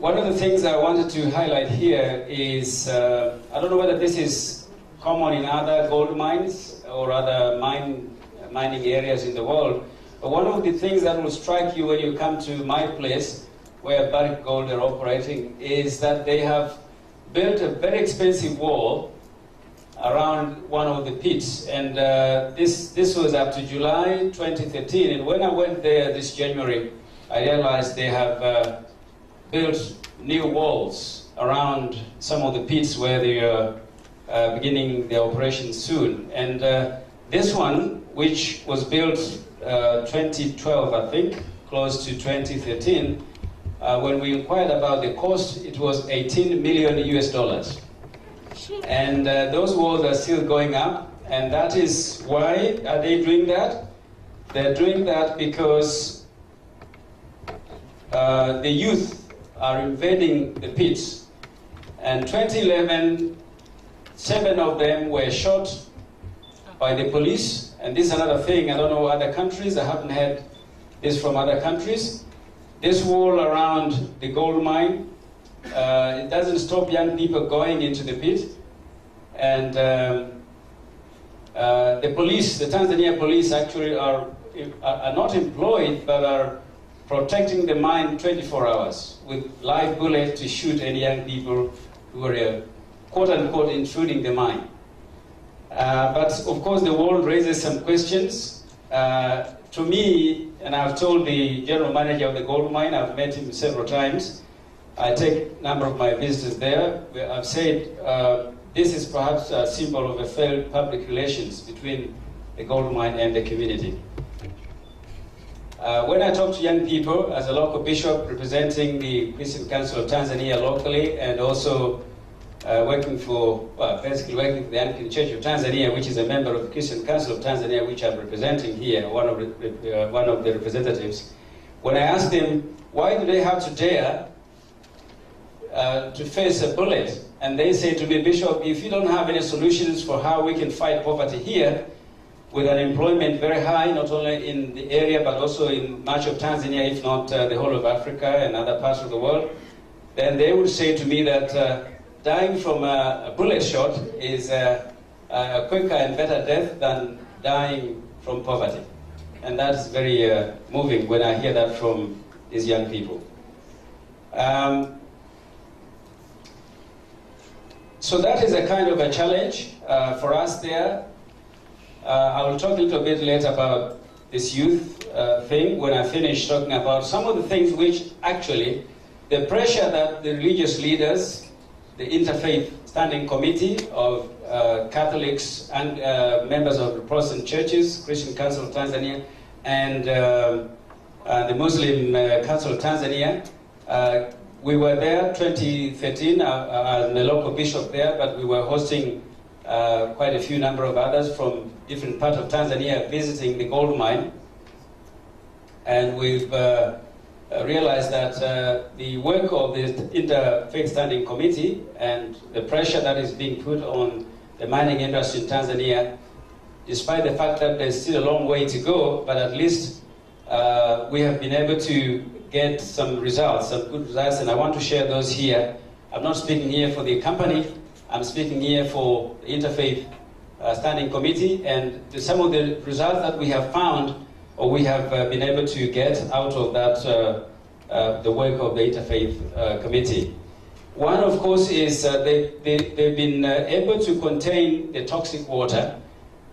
One of the things I wanted to highlight here is, I don't know whether this is common in other gold mines or other mining areas in the world, but one of the things that will strike you when you come to my place, where Barrick Gold are operating, is that they have built a very expensive wall around one of the pits, and this was up to July 2013, and when I went there this January, I realized they have built new walls around some of the pits where they are beginning their operations soon. And this one, which was built 2012, I think, close to 2013, when we inquired about the cost, it was $18 million US. And those walls are still going up, and that is why are they doing that? They're doing that because the youth are invading the pits. And 2011, 7 of them were shot by the police. And this is another thing, I don't know other countries, I haven't heard this from other countries. This wall around the gold mine, it doesn't stop young people going into the pit. And the police, the Tanzania police actually are not employed, but are protecting the mine 24 hours with live bullets to shoot any young people who are quote-unquote intruding the mine. But of course the wall raises some questions. To me, and I've told the general manager of the gold mine, I've met him several times, I take a number of my visitors there, I've said this is perhaps a symbol of a failed public relations between the gold mine and the community. When I talk to young people, as a local bishop representing the Christian Council of Tanzania locally, and also working for the Anglican Church of Tanzania, which is a member of the Christian Council of Tanzania, which I'm representing here, one of the representatives, when I ask them, why do they have to dare to face a bullet? And they say to me, Bishop, if you don't have any solutions for how we can fight poverty here, with unemployment very high, not only in the area, but also in much of Tanzania, if not the whole of Africa and other parts of the world, then they would say to me that dying from a bullet shot is a quicker and better death than dying from poverty. And that's very moving when I hear that from these young people. So that is a kind of a challenge for us there. I will talk a little bit later about this youth thing when I finish talking about some of the things which actually, the pressure that the religious leaders, the Interfaith Standing Committee of Catholics and members of the Protestant churches, Christian Council of Tanzania, and the Muslim Council of Tanzania, we were there 2013, I'm a local bishop there, but we were hosting quite a few number of others from different parts of Tanzania visiting the gold mine. And we've realized that the work of the Interfaith Standing Committee and the pressure that is being put on the mining industry in Tanzania, despite the fact that there's still a long way to go, but at least we have been able to get some results, some good results, and I want to share those here. I'm not speaking here for the company, I'm speaking here for the Interfaith Standing Committee, and some of the results that we have found, or we have been able to get out of that, the work of the Interfaith Committee. One, of course, is they've been able to contain the toxic water.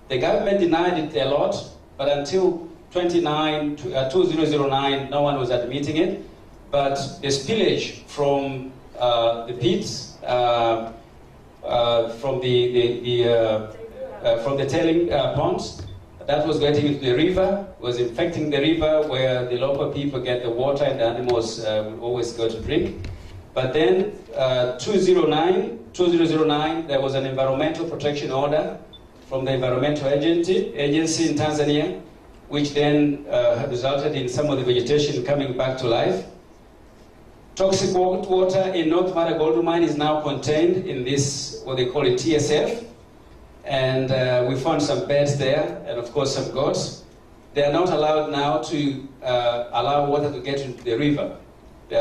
The government denied it a lot, but until 2009, no one was admitting it. But the spillage from the pits, from the tailing ponds, that was getting into the river, was infecting the river where the local people get the water and the animals will always go to drink. But then 2009, there was an environmental protection order from the environmental agency in Tanzania, which then resulted in some of the vegetation coming back to life. Toxic water in North Mara Gold Mine is now contained in this, what they call it, TSF. And we found some beds there, and of course some goats. They are not allowed now to allow water to get into the river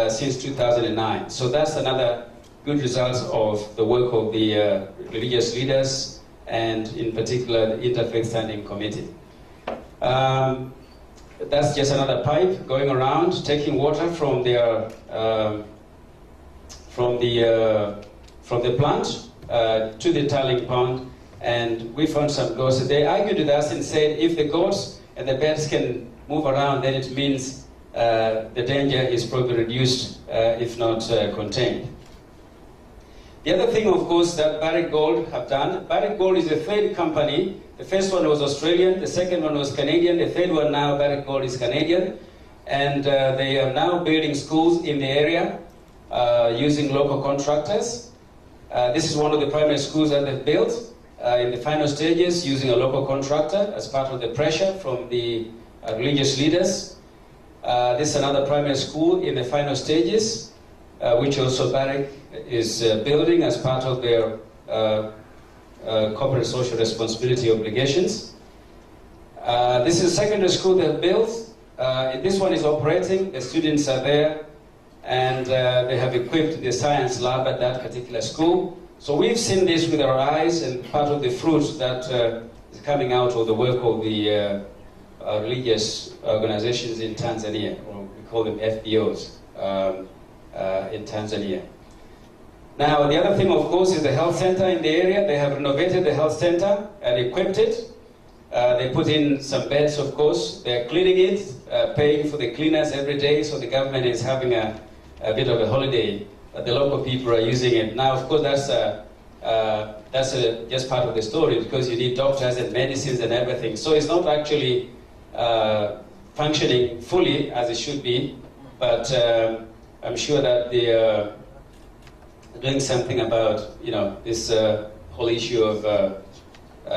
since 2009. So that's another good result of the work of the religious leaders, and in particular the Interfaith Standing Committee. That's just another pipe going around, taking water from their from the plant to the tailing pond. And we found some goats. They argued with us and said, if the goats and the birds can move around, then it means the danger is probably reduced, if not contained. The other thing, of course, that Barrick Gold have done, Barrick Gold is the third company. The first one was Australian, the second one was Canadian, the third one now, Barrick Gold, is Canadian. And they are now building schools in the area using local contractors. This is one of the primary schools that they've built. In the final stages, using a local contractor as part of the pressure from the religious leaders. This is another primary school in the final stages, which also Barrick is building as part of their corporate social responsibility obligations. This is a secondary school they've built. This one is operating, the students are there, and they have equipped the science lab at that particular school. So we've seen this with our eyes, and part of the fruit that is coming out of the work of the religious organizations in Tanzania, or we call them FBOs in Tanzania. Now, the other thing, of course, is the health center in the area. They have renovated the health center and equipped it. They put in some beds, of course. They're cleaning it, paying for the cleaners every day, so the government is having a bit of a holiday. The local people are using it. Now, of course, that's just part of the story, because you need doctors and medicines and everything. So it's not actually functioning fully as it should be, but I'm sure that they are doing something about, this whole issue of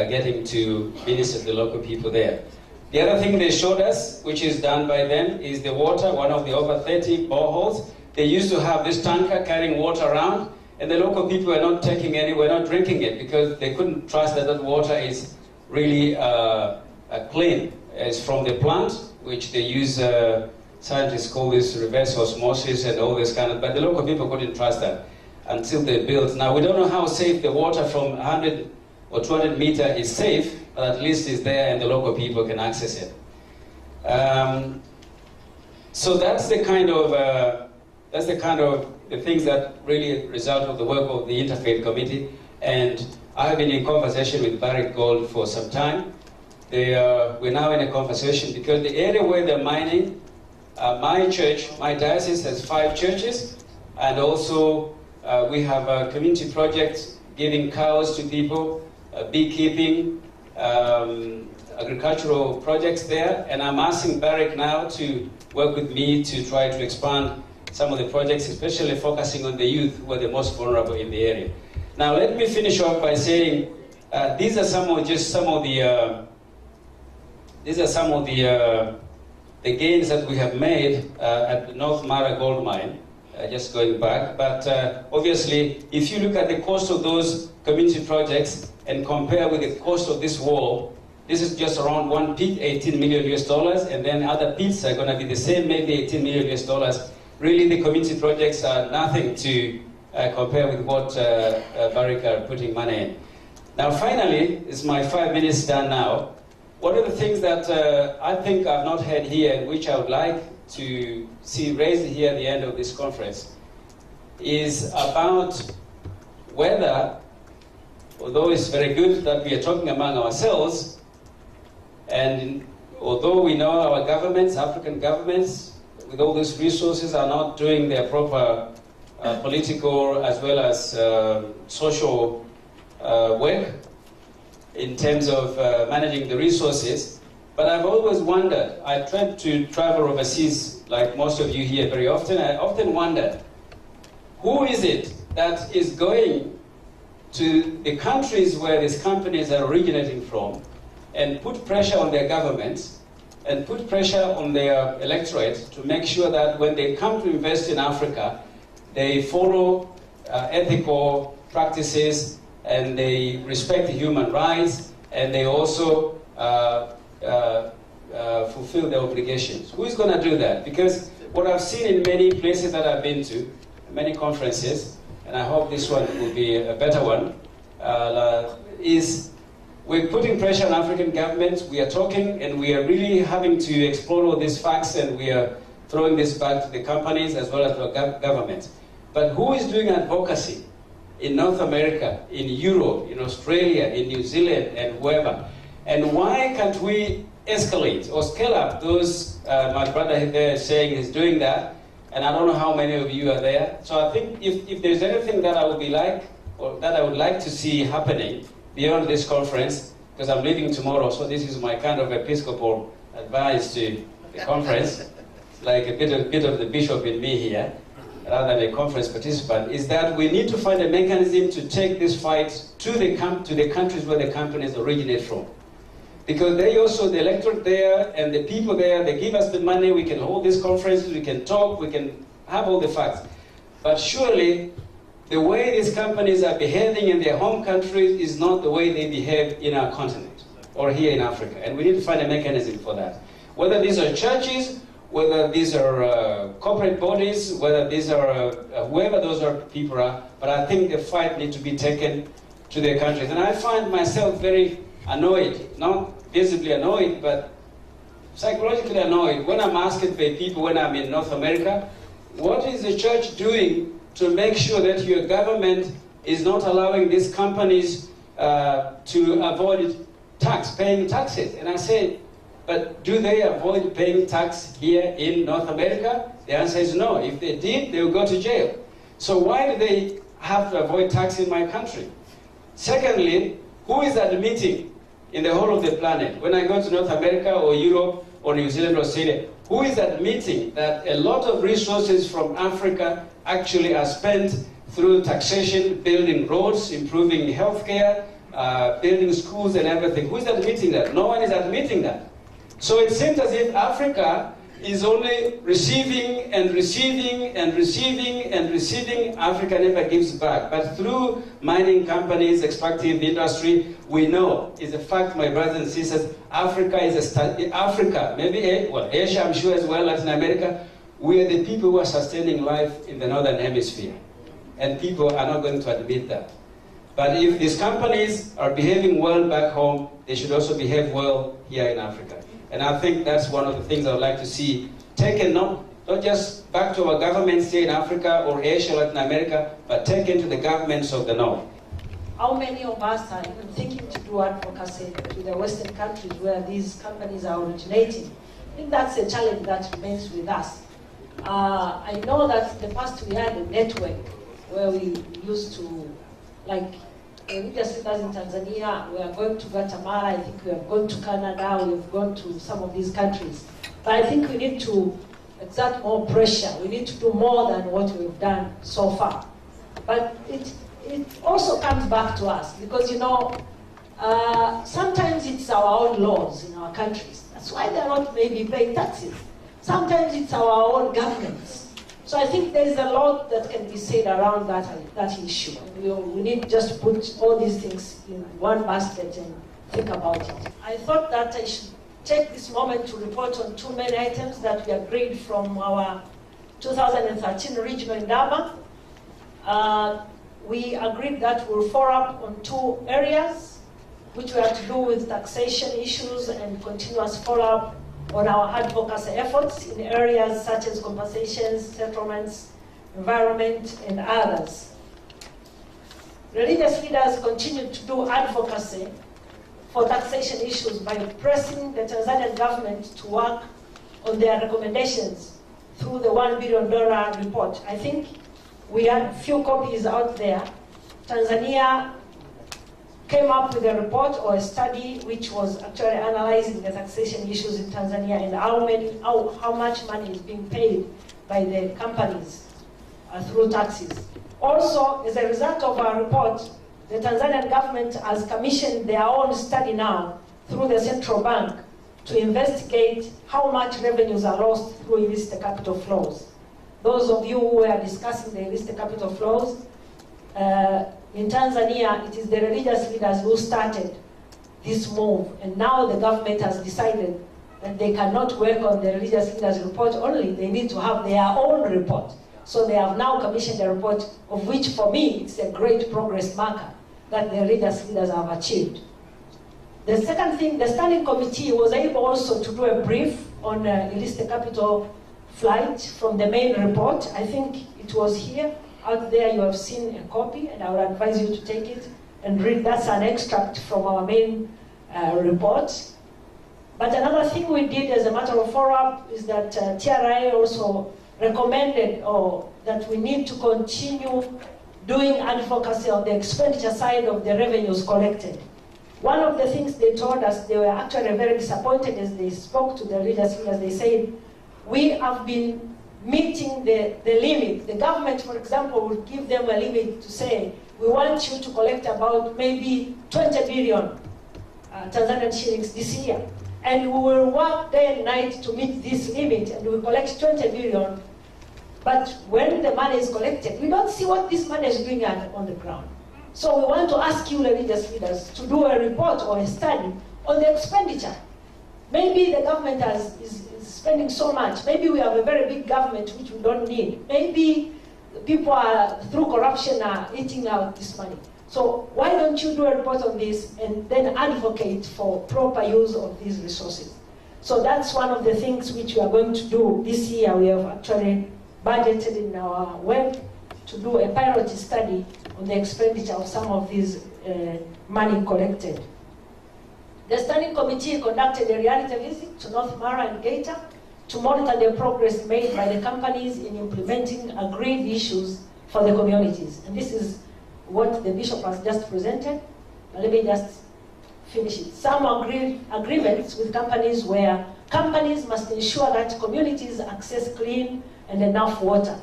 getting to minister to the local people there. The other thing they showed us, which is done by them, is the water, one of the over 30 boreholes. They used to have this tanker carrying water around, and the local people were not taking any, were not drinking it, because they couldn't trust that that water is really clean. It's from the plant, which they use, scientists call this reverse osmosis and all this kind of, but the local people couldn't trust that until they built. Now, we don't know how safe the water from 100 or 200 meter is safe, but at least it's there and the local people can access it. So that's the kind of the things that really result of the work of the Interfaith Committee. And I have been in conversation with Barrick Gold for some time. We're now in a conversation because the area where they're mining, my church, my diocese has 5 churches, and also we have a community project giving cows to people, beekeeping, agricultural projects there, and I'm asking Barrick now to work with me to try to expand some of the projects, especially focusing on the youth who are the most vulnerable in the area. Now, let me finish off by saying these are some of the gains that we have made at the North Mara Gold Mine, just going back. But obviously, if you look at the cost of those community projects and compare with the cost of this This is just around one pit, 18 million US dollars, and then other pits are going to be the same, maybe 18 million US dollars. Really, the community projects are nothing to compare with what Barrick are putting money in. Now, finally, it's my 5 minutes done now. One of the things that I think I've not heard here, which I would like to see raised here at the end of this conference, is about whether, although it's very good that we are talking among ourselves, and although we know our governments, African governments, with all these resources are not doing their proper political as well as social work in terms of managing the resources, but I've always wondered, I tried to travel overseas like most of you here very often, I often wondered, who is it that is going to the countries where these companies are originating from and put pressure on their governments and put pressure on their electorate to make sure that when they come to invest in Africa, they follow ethical practices and they respect human rights and they also fulfill their obligations. Who is going to do that? Because what I've seen in many places that I've been to, many conferences, and I hope this one will be a better one, is we're putting pressure on African governments, we are talking, and we are really having to explore all these facts, and we are throwing this back to the companies as well as to the government. But who is doing advocacy in North America, in Europe, in Australia, in New Zealand, and wherever? And why can't we escalate or scale up those, my brother there is saying he's doing that, and I don't know how many of you are there. So I think if there's anything that I would be like, or that I would like to see happening beyond this conference, because I'm leaving tomorrow, so this is my kind of episcopal advice to the conference. It's like a bit of the bishop in me here, rather than a conference participant, is that we need to find a mechanism to take this fight to the countries where the companies originate from. Because they also, the electorate there and the people there, they give us the money, we can hold these conferences, we can talk, we can have all the facts. But surely, the way these companies are behaving in their home countries is not the way they behave in our continent or here in Africa. And we need to find a mechanism for that. Whether these are churches, whether these are corporate bodies, whether these are whoever those people are, but I think the fight needs to be taken to their countries. And I find myself very annoyed, not visibly annoyed, but psychologically annoyed when I'm asked by people when I'm in North America, what is the church doing to make sure that your government is not allowing these companies to avoid paying taxes? And I say, but do they avoid paying tax here in North America? The answer is no. If they did, they would go to jail. So why do they have to avoid tax in my country? Secondly, who is admitting in the whole of the planet, when I go to North America or Europe or New Zealand or Australia, who is admitting that a lot of resources from Africa actually are spent through taxation, building roads, improving healthcare, building schools and everything? Who is admitting that? No one is admitting that. So it seems as if Africa is only receiving and receiving and receiving and receiving. Africa never gives back. But through mining companies, extractive industry, we know, is a fact, my brothers and sisters, Africa is Africa, maybe Asia, I'm sure as well, Latin America, we are the people who are sustaining life in the Northern Hemisphere. And people are not going to admit that. But if these companies are behaving well back home, they should also behave well here in Africa. And I think that's one of the things I would like to see taken, not just back to our governments here in Africa or Asia, Latin America, but taken to the governments of the North. How many of us are even thinking to do advocacy to the Western countries where these companies are originating? I think that's a challenge that remains with us. I know that in the past we had a network where we used to, like, religious leaders in Tanzania, we are going to Guatemala, I think we have gone to Canada, we have gone to some of these countries. But I think we need to exert more pressure. We need to do more than what we've done so far. But it also comes back to us because, you know, sometimes it's our own laws in our countries. That's why they're not maybe paying taxes. Sometimes it's our own governments. So I think there's a lot that can be said around that issue. We need just to put all these things in one basket and think about it. I thought that I should take this moment to report on two main items that we agreed from our 2013 regional Indaba. We agreed that we'll follow up on two areas, which were to do with taxation issues and continuous follow-up on our advocacy efforts in areas such as compensations, settlements, environment, and others. Religious leaders continued to do advocacy for taxation issues by pressing the Tanzanian government to work on their recommendations through the $1 billion report. I think we had few copies out there. Tanzania came up with a report or a study which was actually analyzing the taxation issues in Tanzania and how much money is being paid by the companies through taxes. Also, as a result of our report, the Tanzanian government has commissioned their own study now through the central bank to investigate how much revenues are lost through illicit capital flows. Those of you who are discussing the illicit capital flows, in Tanzania, it is the religious leaders who started this move, and now the government has decided that they cannot work on the religious leaders' report only, they need to have their own report. So they have now commissioned a report, of which for me, it's a great progress marker that the religious leaders have achieved. The second thing, the standing committee was able also to do a brief on illicit capital flight from the main report. I think it was here. Out there you have seen a copy, and I would advise you to take it and read. That's an extract from our main report. But another thing we did as a matter of follow-up is that TRA also recommended that we need to continue doing advocacy on the expenditure side of the revenues collected. One of the things they told us, they were actually very disappointed as they spoke to the religious leaders. They said, we have been meeting the limit. The government, for example, would give them a limit to say, we want you to collect about maybe 20 billion Tanzanian shillings this year. And we will work day and night to meet this limit, and we collect 20 billion. But when the money is collected, we don't see what this money is doing on the ground. So we want to ask you, religious leaders, to do a report or a study on the expenditure. Maybe the government is spending so much. Maybe we have a very big government which we don't need. Maybe people are, through corruption, are eating out this money. So why don't you do a report on this and then advocate for proper use of these resources? So that's one of the things which we are going to do this year. We have actually budgeted in our web to do a pilot study on the expenditure of some of these money collected. The Standing Committee conducted a reality visit to North Mara and Geita to monitor the progress made by the companies in implementing agreed issues for the communities. And this is what the Bishop has just presented. Let me just finish it. Some agreements with companies where companies must ensure that communities access clean and enough water.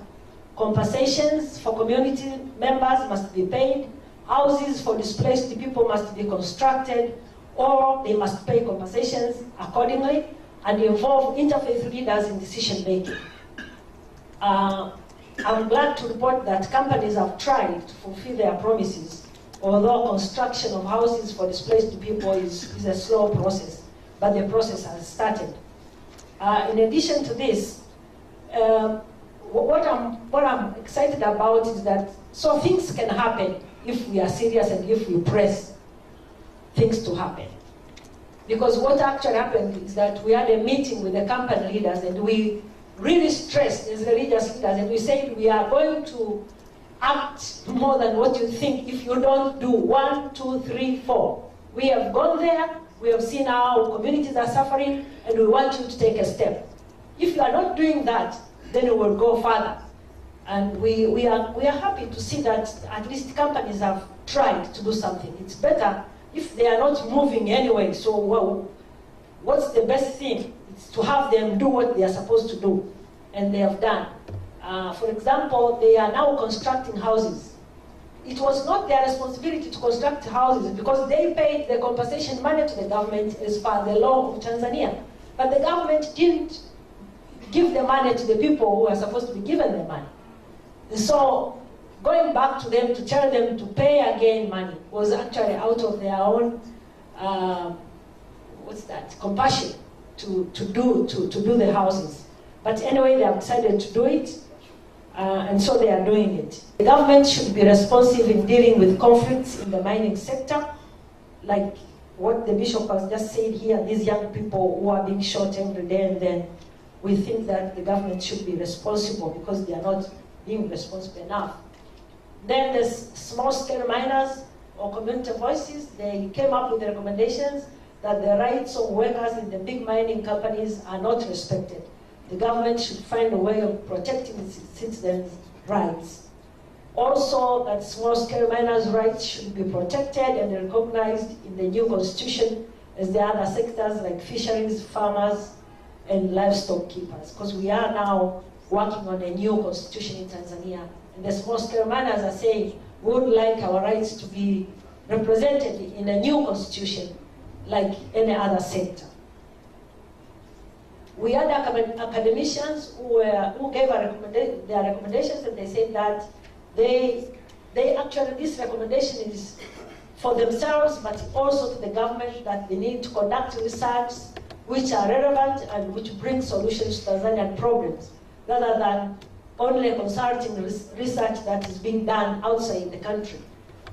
Compensations for community members must be paid. Houses for displaced people must be constructed, or they must pay compensations accordingly and involve interfaith leaders in decision making. I'm glad to report that companies have tried to fulfill their promises, although construction of houses for displaced people is a slow process, but the process has started. In addition to this, what I'm excited about is that, so things can happen if we are serious and if we press things to happen. Because what actually happened is that we had a meeting with the company leaders and we really stressed as religious leaders and we said we are going to act more than what you think if you don't do 1, 2, 3, 4. We have gone there, we have seen how communities are suffering, and we want you to take a step. If you are not doing that, then we will go further. And we are happy to see that at least companies have tried to do something. It's better if they are not moving anyway. So what's the best thing? It's to have them do what they are supposed to do. And they have done. For example, they are now constructing houses. It was not their responsibility to construct houses because they paid the compensation money to the government as per the law of Tanzania. But the government didn't give the money to the people who are supposed to be given the money. And so going back to them to tell them to pay again money was actually out of their own compassion to do the houses. But anyway, they have decided to do it, and so they are doing it. The government should be responsive in dealing with conflicts in the mining sector, like what the bishop has just said here, these young people who are being shot every day, and then we think that the government should be responsible because they are not being responsible enough. Then the small-scale miners or community voices, they came up with the recommendations that the rights of workers in the big mining companies are not respected. The government should find a way of protecting its citizens' rights. Also, that small-scale miners' rights should be protected and recognized in the new constitution as the other sectors like fisheries, farmers, and livestock keepers. Because we are now working on a new constitution in Tanzania. And the small-scale miners are saying, we would like our rights to be represented in a new constitution like any other sector. We had academicians who gave their recommendations, and they said that they actually, this recommendation is for themselves, but also to the government, that they need to conduct research which are relevant and which bring solutions to Tanzanian problems, rather than only consulting research that is being done outside the country.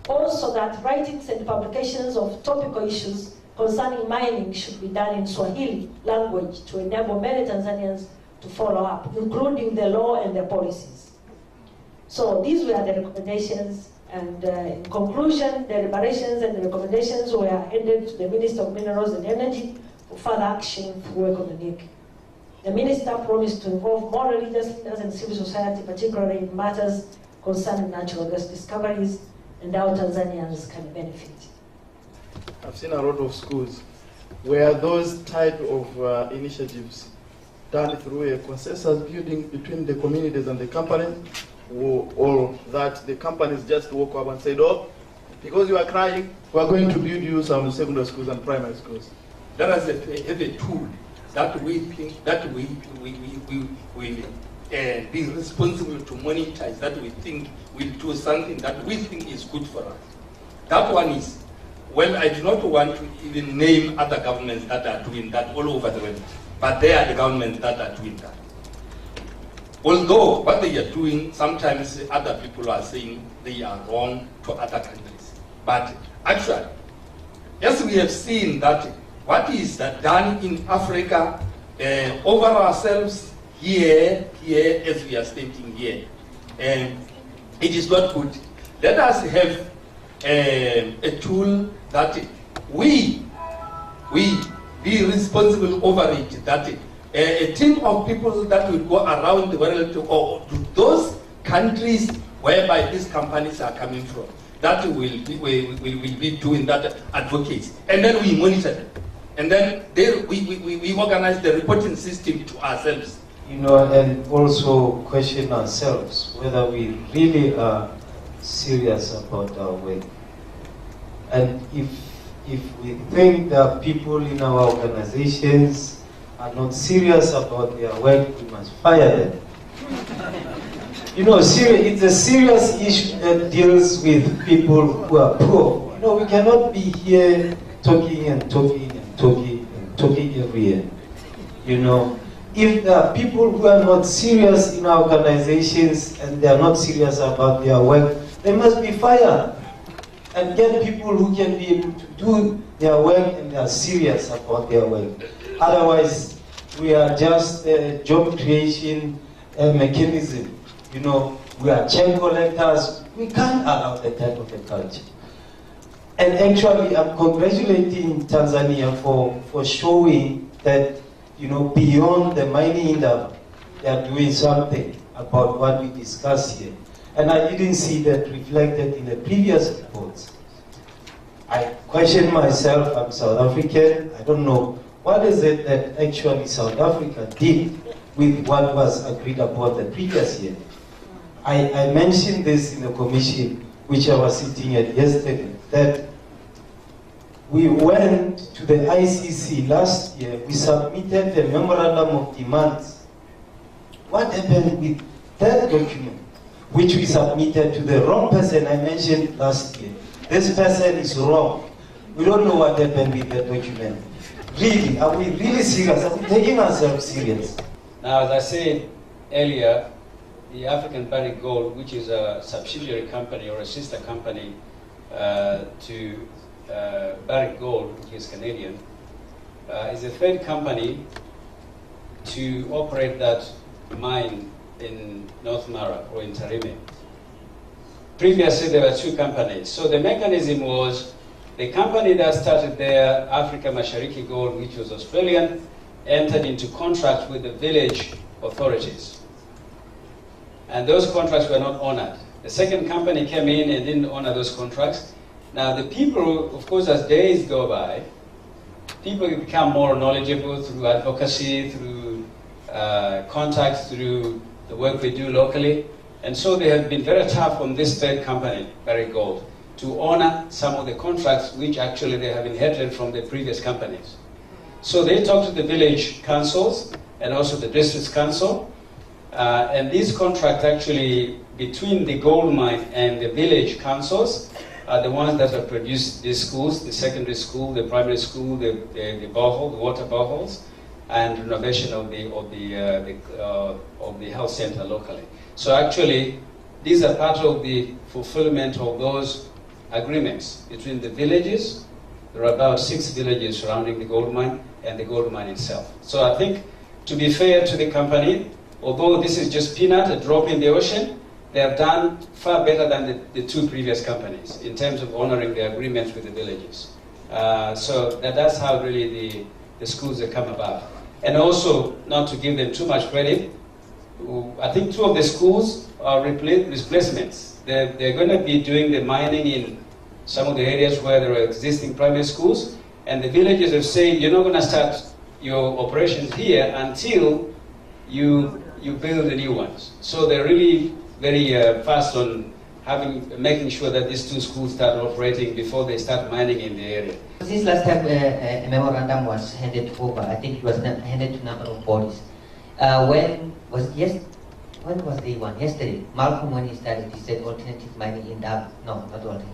Also, that writings and publications of topical issues concerning mining should be done in Swahili language to enable many Tanzanians to follow up, including the law and the policies. So these were the recommendations, and in conclusion, the deliberations and the recommendations were handed to the Minister of Minerals and Energy for further action through economic. The Minister promised to involve more religious leaders and civil society, particularly in matters concerning natural gas discoveries and how Tanzanians can benefit. I've seen a lot of schools where those type of initiatives done through a consensus building between the communities and the companies, or that the companies just woke up and said, oh, because you are crying, we are going to build you some secondary schools and primary schools. That is a tool that we think that we be responsible to monetize, that we think will do something that we think is good for us. That one is, well, I do not want to even name other governments that are doing that all over the world, but they are the governments that are doing that. Although what they are doing, sometimes other people are saying they are wrong to other countries. But actually, as we have seen that what is done in Africa over ourselves here as we are stating here, it is not good. Let us have a tool that we be responsible over it, that a team of people that will go around the world to those countries whereby these companies are coming from, that will be doing that advocacy, and then we monitor them, and then we organize the reporting system to ourselves. You know, and also question ourselves whether we really are serious about our work. And if we think that people in our organizations are not serious about their work, we must fire them. You know, it's a serious issue that deals with people who are poor. You know, we cannot be here talking and talking and talking and talking every year. You know, if there are people who are not serious in our organizations and they are not serious about their work, they must be fired. And get people who can be able to do their work and they are serious about their work. Otherwise, we are just a job creation mechanism. You know, we are check collectors. We can't allow that type of a culture. And actually, I'm congratulating Tanzania for showing that, you know, beyond the mining Indaba, they are doing something about what we discussed here. And I didn't see that reflected in the previous reports. I question myself, I'm South African, I don't know, what is it that actually South Africa did with what was agreed upon the previous year? I mentioned this in the commission, which I was sitting at yesterday, that we went to the ICC last year, we submitted a memorandum of demands. What happened with that document, which we submitted to the wrong person I mentioned last year? This person is wrong. We don't know what happened with the document. Really, are we really serious? Are we taking ourselves serious? Now, as I said earlier, the African Barrick Gold, which is a subsidiary company or a sister company to Barrick Gold, which is Canadian, is a third company to operate that mine in North Mara or in Tarime. Previously, there were two companies. So the mechanism was the company that started there, Africa Mashariki Gold, which was Australian, entered into contracts with the village authorities. And those contracts were not honored. The second company came in and didn't honor those contracts. Now the people, of course, as days go by, people become more knowledgeable through advocacy, through contacts, through the work we do locally. And so they have been very tough on this third company, Barrick Gold, to honor some of the contracts which actually they have inherited from the previous companies. So they talked to the village councils and also the district council. And these contracts actually between the gold mine and the village councils are the ones that have produced these schools, the secondary school, the primary school, the borehole, the water boreholes, and renovation of the health center locally. So actually, these are part of the fulfillment of those agreements between the villages. There are about 6 villages surrounding the gold mine and the gold mine itself. So I think, to be fair to the company, although this is just peanut, a drop in the ocean, they have done far better than the two previous companies in terms of honoring the agreements with the villages. So that's how really the schools have come about. And also, not to give them too much credit, I think 2 of the schools are replacements. They're going to be doing the mining in some of the areas where there are existing primary schools, and the villages have said, you're not going to start your operations here until you build the new ones. So they're really very fast on making sure that these 2 schools start operating before they start mining in the area. Since last time a memorandum was handed over, I think it was handed to a number of bodies. When was day one? Yesterday, Malcolm, when he started, he said alternative mining in Indaba. No, not alternative.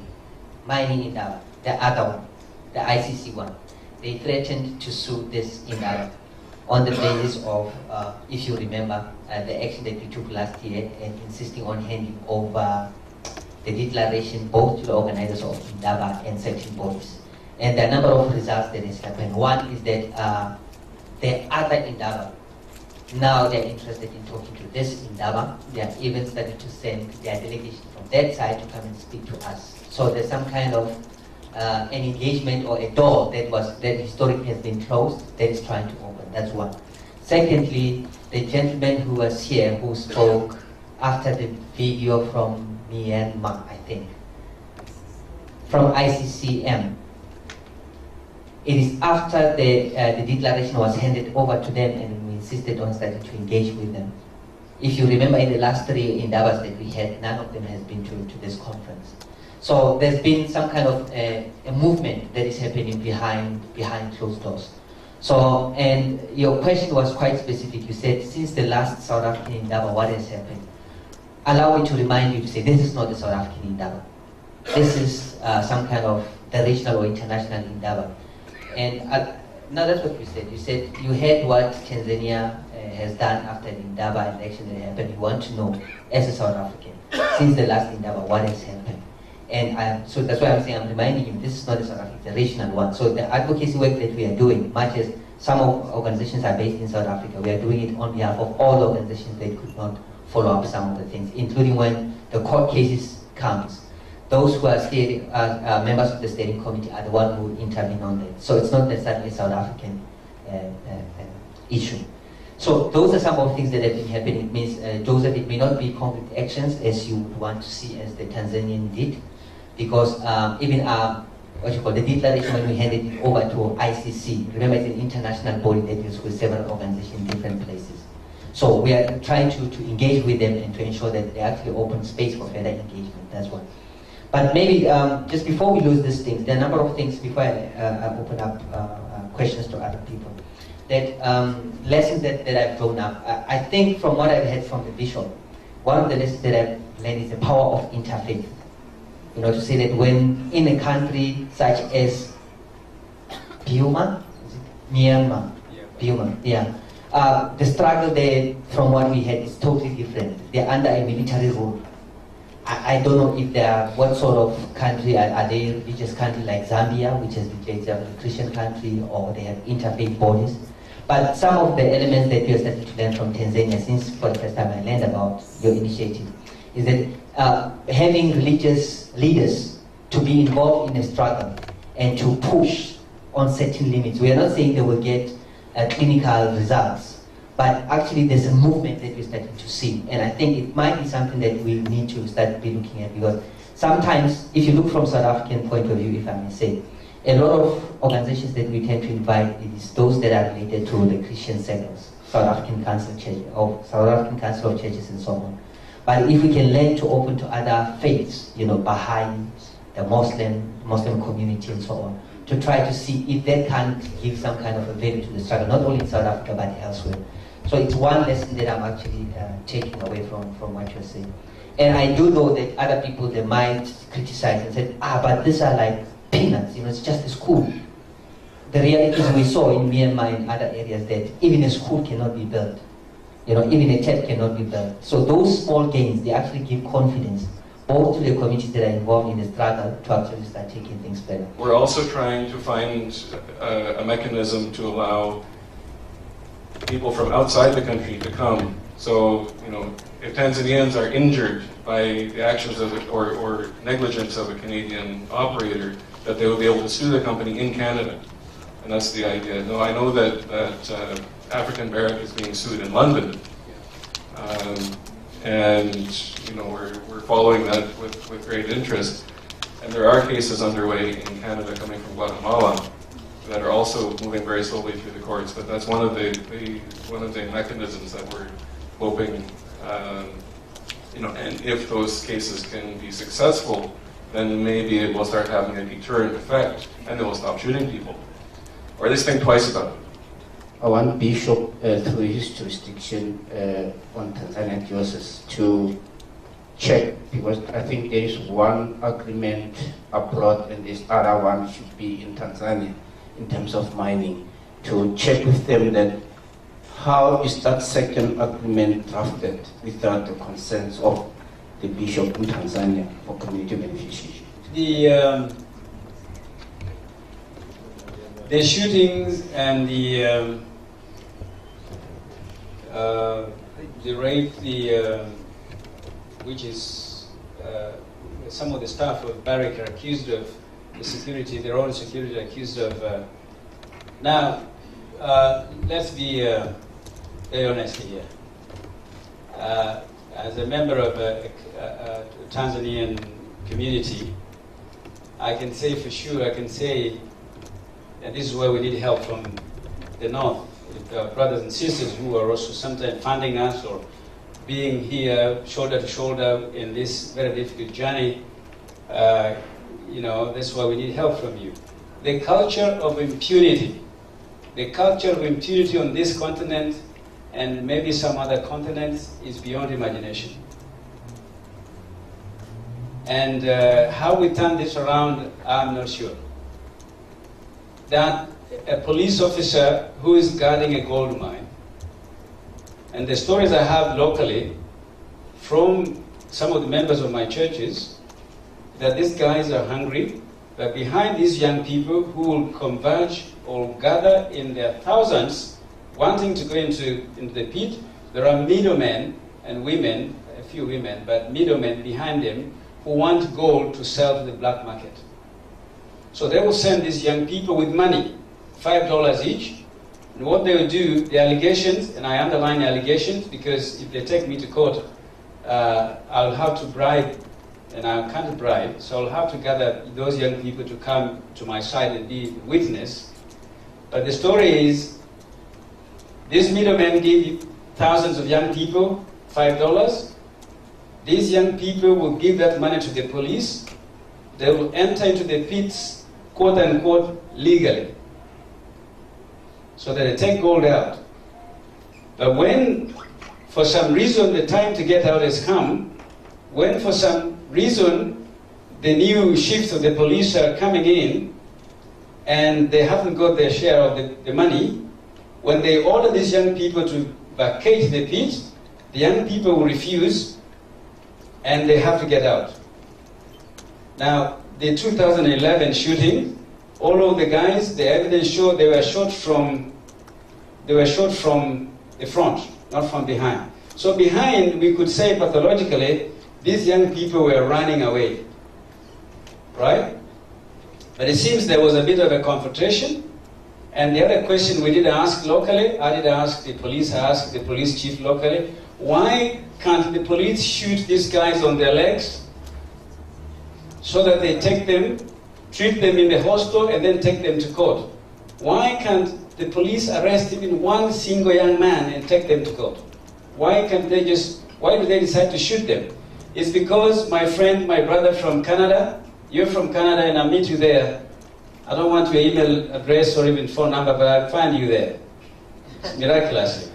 Mining in Indaba, the other one, the ICC one. They threatened to sue this Indaba on the basis of, if you remember, the action that we took last year and insisting on handing over the declaration both to the organizers of Indaba and certain bodies. And the number of results that has happened. One is that the other Indaba, now they're interested in talking to this Indaba. They have even started to send their delegation from that side to come and speak to us. So there's some kind of an engagement or a door that historically has been closed that is trying to open. That's one. Secondly, the gentleman who was here who spoke after the video from Myanmar, I think, from ICCM. It is after the declaration was handed over to them and we insisted on starting to engage with them. If you remember, in the last 3 Indabas that we had, none of them has been to this conference. So there's been some kind of a movement that is happening behind closed doors. So, and your question was quite specific. You said, since the last South African Indaba, what has happened? Allow me to remind you to say, this is not the South African Indaba. This is some kind of the regional or international Indaba. And now that's what you said. You said you heard what Tanzania has done after the Indaba election that happened. You want to know, as a South African, since the last Indaba, what has happened? And so that's why I'm saying, I'm reminding you, this is not a South Africa, it's a regional one. So the advocacy work that we are doing, much as some of organizations are based in South Africa, we are doing it on behalf of all organizations that could not follow up some of the things, including when the court cases comes. Those who are members of the steering committee are the ones who intervene on that. So it's not necessarily a South African issue. So those are some of the things that have been happening. It means, Joseph, it may not be concrete actions as you would want to see as the Tanzanian did, because even the declaration when we handed it over to ICC, remember it's an international body that deals with several organizations in different places. So we are trying to engage with them and to ensure that they actually open space for further engagement. That's one. But maybe just before we lose these things, there are a number of things before I open up questions to other people. That lessons that I've grown up, I think from what I've heard from the bishop, one of the lessons that I've learned is the power of interfaith. You know, to say that when in a country such as Burma, is it Myanmar? Burma, yeah. The struggle there, from what we had, is totally different. They're under a military rule. I don't know if they are, what sort of country, are they a religious country like Zambia, which is a Christian country, or they have interfaith bodies. But some of the elements that we are starting to learn from Tanzania, since for the first time I learned about your initiative, is that having religious leaders to be involved in a struggle and to push on certain limits. We are not saying they will get clinical results, but actually there's a movement that we're starting to see. And I think it might be something that we need to start be looking at, because sometimes, if you look from South African point of view, if I may say, a lot of organizations that we tend to invite is those that are related to the Christian sectors, South African Council Church, or South African Council of Churches and so on. But if we can learn to open to other faiths, Baha'i, the Muslim community and so on, to try to see if that can give some kind of a value to the struggle, not only in South Africa but elsewhere. So it's one lesson that I'm actually taking away from what you're saying. And I do know that other people, they might criticize and say, but these are like peanuts, it's just a school. The reality is we saw in Myanmar and other areas that even a school cannot be built. Even a church cannot be built. So those small gains, they actually give confidence both to the communities that are involved in the struggle to actually start taking things better. We're also trying to find a mechanism to allow people from outside the country to come. So, if Tanzanians are injured by the actions of or negligence of a Canadian operator, that they will be able to sue the company in Canada. And that's the idea. No, I know that African Barrack is being sued in London. We're following that with great interest. And there are cases underway in Canada coming from Guatemala that are also moving very slowly through the courts. But that's one of the mechanisms that we're hoping, and if those cases can be successful, then maybe it will start having a deterrent effect, and they will stop shooting people, or at least think twice about it. I want Bishop, through his jurisdiction on Tanzania diocese, to check, because I think there is one agreement abroad and this other one should be in Tanzania in terms of mining, to check with them that how is that second agreement drafted without the consent of the bishop in Tanzania for community beneficiation. The shootings and the rape, which is some of the staff of Barrack are accused of, the security, their own security accused of. Now, let's be very honest here. As a member of a Tanzanian community, I can say for sure, that this is where we need help from the North, with our brothers and sisters who are also sometimes funding us or being here shoulder to shoulder in this very difficult journey. That's why we need help from you. The culture of impunity on this continent and maybe some other continents is beyond imagination. And how we turn this around, I'm not sure. That a police officer who is guarding a gold mine, and the stories I have locally from some of the members of my churches, that these guys are hungry, but behind these young people who will converge or gather in their thousands wanting to go into the pit, there are middlemen and women, a few women, but middlemen behind them who want gold to sell to the black market. So they will send these young people with money, $5 each, and what they will do, the allegations, and I underline allegations because if they take me to court, I'll have to bribe, and I can't bribe, so I'll have to gather those young people to come to my side and be witness. But the story is, these middlemen give thousands of young people $5. These young people will give that money to the police. They will enter into the pits, quote unquote, legally, so that they take gold out. But when, for some reason, the time to get out has come, when for some reason the new shifts of the police are coming in, and they haven't got their share of the money, when they order these young people to vacate the pit, the young people will refuse, and they have to get out. Now, the 2011 shooting, all of the guys, the evidence showed they were shot from the front, not from behind. So behind, we could say pathologically, these young people were running away, right? But it seems there was a bit of a confrontation. And the other question we did ask locally, I did ask the police, I asked the police chief locally, why can't the police shoot these guys on their legs so that they take them, treat them in the hospital, and then take them to court? Why can't the police arrest even one single young man and take them to court? Why do they decide to shoot them? It's because my friend, my brother from Canada, you're from Canada and I'll meet you there. I don't want your email address or even phone number, but I'll find you there. Miraculously.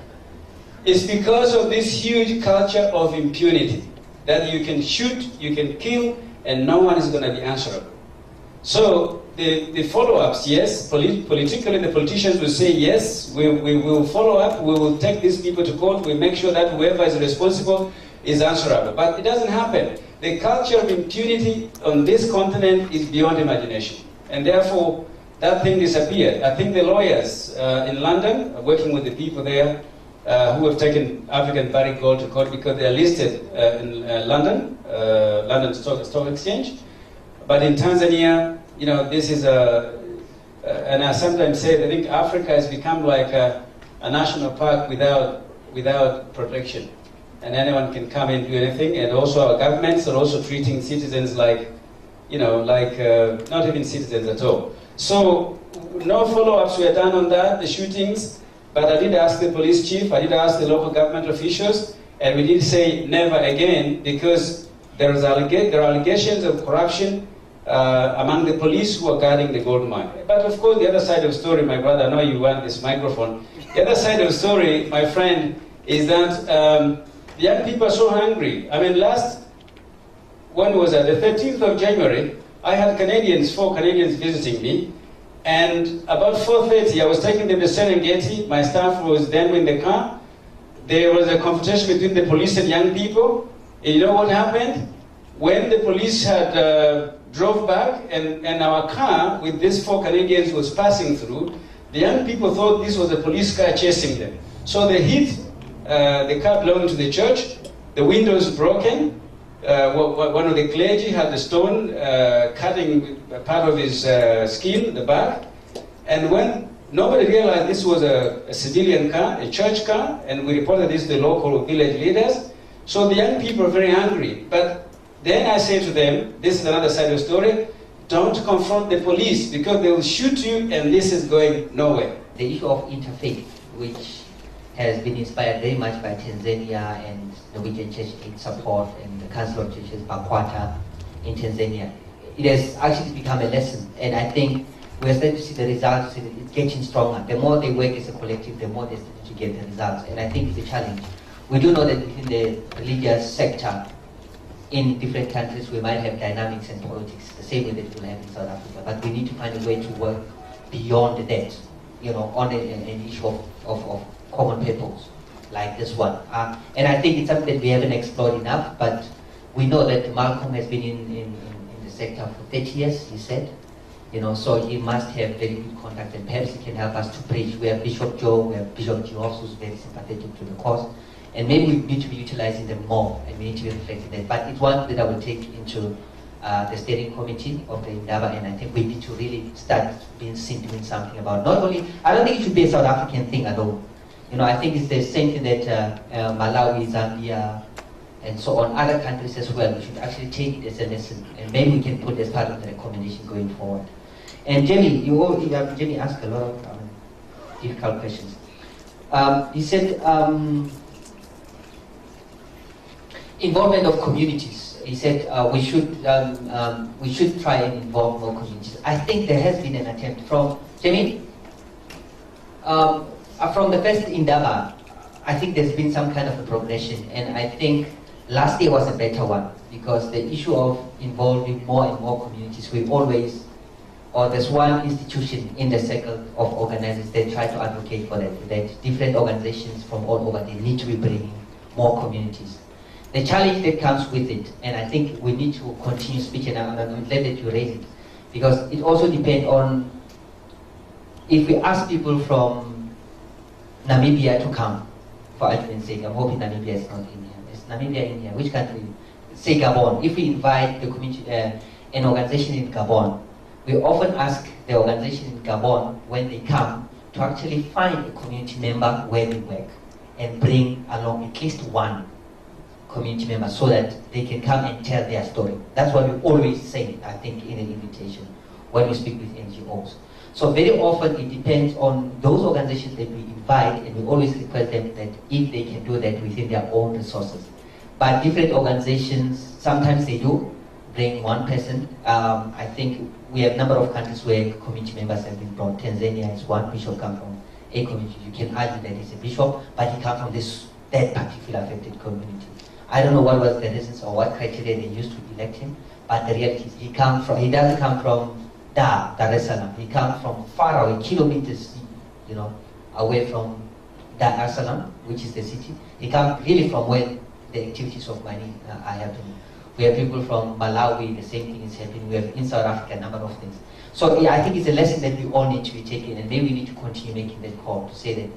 It's because of this huge culture of impunity that you can shoot, you can kill, and no one is going to be answerable. So the follow-ups, yes, politically the politicians will say, yes, we will follow up, we will take these people to court, we make sure that whoever is responsible is answerable. But it doesn't happen. The culture of impunity on this continent is beyond imagination. And therefore, that thing disappeared. I think the lawyers in London, working with the people there, who have taken African Barrick Gold to court because they are listed in London Stock Exchange. But in Tanzania, you know, this is and I sometimes say, I think Africa has become like a national park without protection. And anyone can come and do anything. And also our governments are also treating citizens like, you know, like not even citizens at all. So no follow-ups were done on that, the shootings, but I did ask the police chief, I did ask the local government officials, and we did say never again, because there are allegations of corruption among the police who are guarding the gold mine. But of course, the other side of the story, my brother, I know you want this microphone. The other side of the story, my friend, is that the young people are so hungry. I mean, when was that? The 13th of January, I had 4 Canadians visiting me, and about 4:30, I was taking them to Serengeti. My staff was then in the car. There was a confrontation between the police and young people. And you know what happened? When the police had drove back and our car with these 4 Canadians was passing through, the young people thought this was a police car chasing them. So they hit the car belonging to the church. The windows broken. One of the clergy had a stone cutting part of his skin, the back. And when nobody realized this was a civilian car, a church car, and we reported this to the local village leaders. So the young people are very angry. But then I say to them, this is another side of the story, don't confront the police because they will shoot you and this is going nowhere. The issue of interfaith, which has been inspired very much by Tanzania and Norwegian Church Aid Support and the Council of Churches Bakwata in Tanzania. It has actually become a lesson, and I think we're starting to see the results, and it's getting stronger. The more they work as a collective, the more they're starting to get the results, and I think it's a challenge. We do know that within the religious sector in different countries we might have dynamics and politics, the same way that we'll have in South Africa, but we need to find a way to work beyond that, you know, on an issue of common purpose like this one. And I think it's something that we haven't explored enough, but we know that Malcolm has been in the sector for 30 years, he said. You know, so he must have very good contact, and perhaps he can help us to preach. We have Bishop Joe, we have Bishop Geoff, who's very sympathetic to the cause. And maybe we need to be utilizing them more, and we need to be reflecting that. But it's one that I will take into the steering committee of the Indaba, and I think we need to really start being seen doing something about. Not only, I don't think it should be a South African thing alone. You know, I think it's the same thing that Malawi, Zambia, and so on, other countries as well. We should actually take it as a lesson, and maybe we can put it as part of the recommendation going forward. And Jamie, Jamie asked a lot of difficult questions. He said, involvement of communities. He said we should try and involve more communities. I think there has been an attempt from Jamie. From the first Indaba, I think there's been some kind of a progression, and I think last year was a better one because the issue of involving more and more communities, we always or there's one institution in the circle of organizers that try to advocate for that different organizations from all over, they need to be bringing more communities. The challenge that comes with it, and I think we need to continue speaking, and I'm glad that you raise it, because it also depends on, if we ask people from Namibia to come, for argument's sake, I'm hoping Namibia is not in here. Is Namibia in here? Which country? Say Gabon. If we invite the community, an organization in Gabon, we often ask the organization in Gabon, when they come, to actually find a community member where we work and bring along at least one community member so that they can come and tell their story. That's what we always say, I think, in an invitation when we speak with NGOs. So very often it depends on those organizations that we invite, and we always request them that if they can do that within their own resources. But different organizations, sometimes they do bring one person. I think we have a number of countries where community members have been brought. Tanzania is one. Bishop comes from a community. You can argue that he's a bishop, but he comes from that particular affected community. I don't know what was the reasons or what criteria they used to elect him, but the reality is he doesn't come from Dar es Salaam. He comes from far away, kilometers, away from Dar es Salaam, which is the city. He comes really from where the activities of mining are happening. We have people from Malawi, the same thing is happening. We have in South Africa a number of things. So yeah, I think it's a lesson that we all need to be taken, and then we need to continue making that call to say that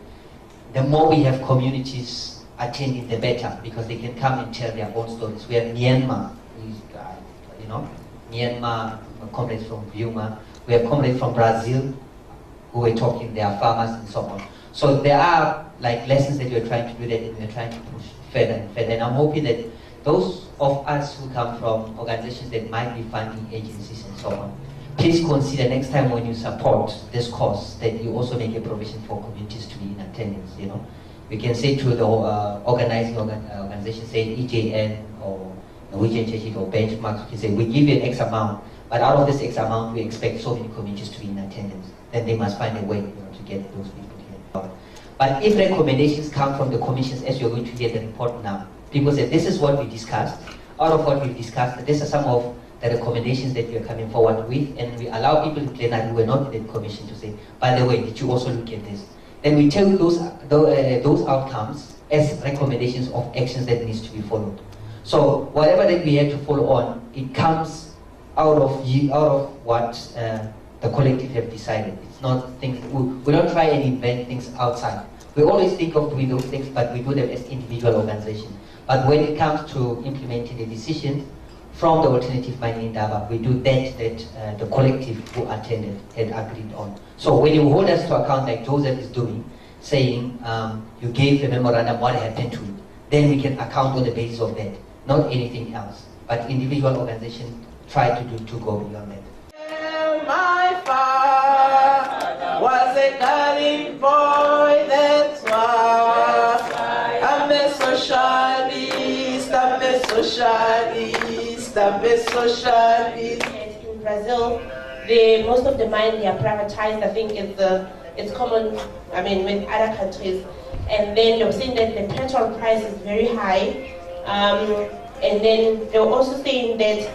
the more we have communities attending, the better, because they can come and tell their own stories. We have Myanmar, Myanmar comrades from Yuma. We have comrades from Brazil who are talking, they are farmers and so on. So there are like lessons that we're trying to do that, and we're trying to push further and further. And I'm hoping that those of us who come from organizations that might be funding agencies and so on, please consider next time when you support this cause that you also make a provision for communities to be in attendance. We can say to the organizing organization, say EJN or Norwegian Churches or benchmarks, we can say we give you an X amount, but out of this X amount we expect so many communities to be in attendance. Then they must find a way to get those people here. But if recommendations come from the commissions, as you're going to hear the report now, people say this is what we discussed. Out of what we've discussed, these are some of the recommendations that we are coming forward with, and we allow people in plenary who were not in the commission to say, by the way, did you also look at this? Then we tell those outcomes as recommendations of actions that needs to be followed. So whatever that we have to follow on, it comes out of what the collective have decided. It's not things, we don't try and invent things outside. We always think of doing those things, but we do them as individual organizations. But when it comes to implementing the decisions from the alternative mining Indaba, we do that the collective who attended had agreed on. So when you hold us to account like Joseph is doing, saying you gave a memorandum, what happened to it, then we can account on the basis of that, not anything else. But individual organizations try to go beyond that. My father was a darling boy, that's why I'm a socialist, I'm a socialist, I'm a socialist. In Brazil, most of the mines, they are privatized. I think it's common, with other countries. And then you're saying that the petrol price is very high. And then they're also saying that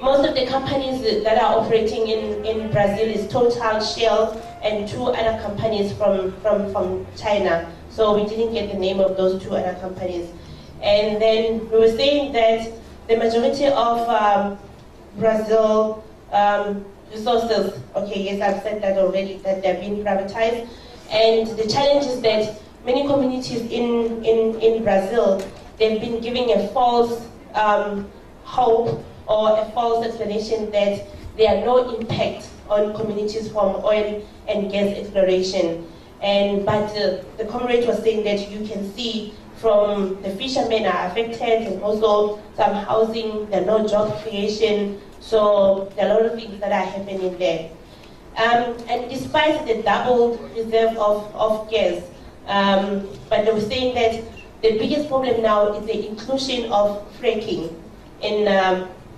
most of the companies that are operating in Brazil is Total, Shell, and two other companies from China. So we didn't get the name of those two other companies. And then we were saying that the majority of Brazil resources, okay, yes, I've said that already, that they're being privatized. And the challenge is that many communities in Brazil, they've been giving a false hope or a false explanation that there are no impact on communities from oil and gas exploration. But the comrade was saying that you can see from the fishermen are affected, and also some housing, there are no job creation, so there are a lot of things that are happening there. And despite the doubled reserve of gas, but they were saying that the biggest problem now is the inclusion of fracking in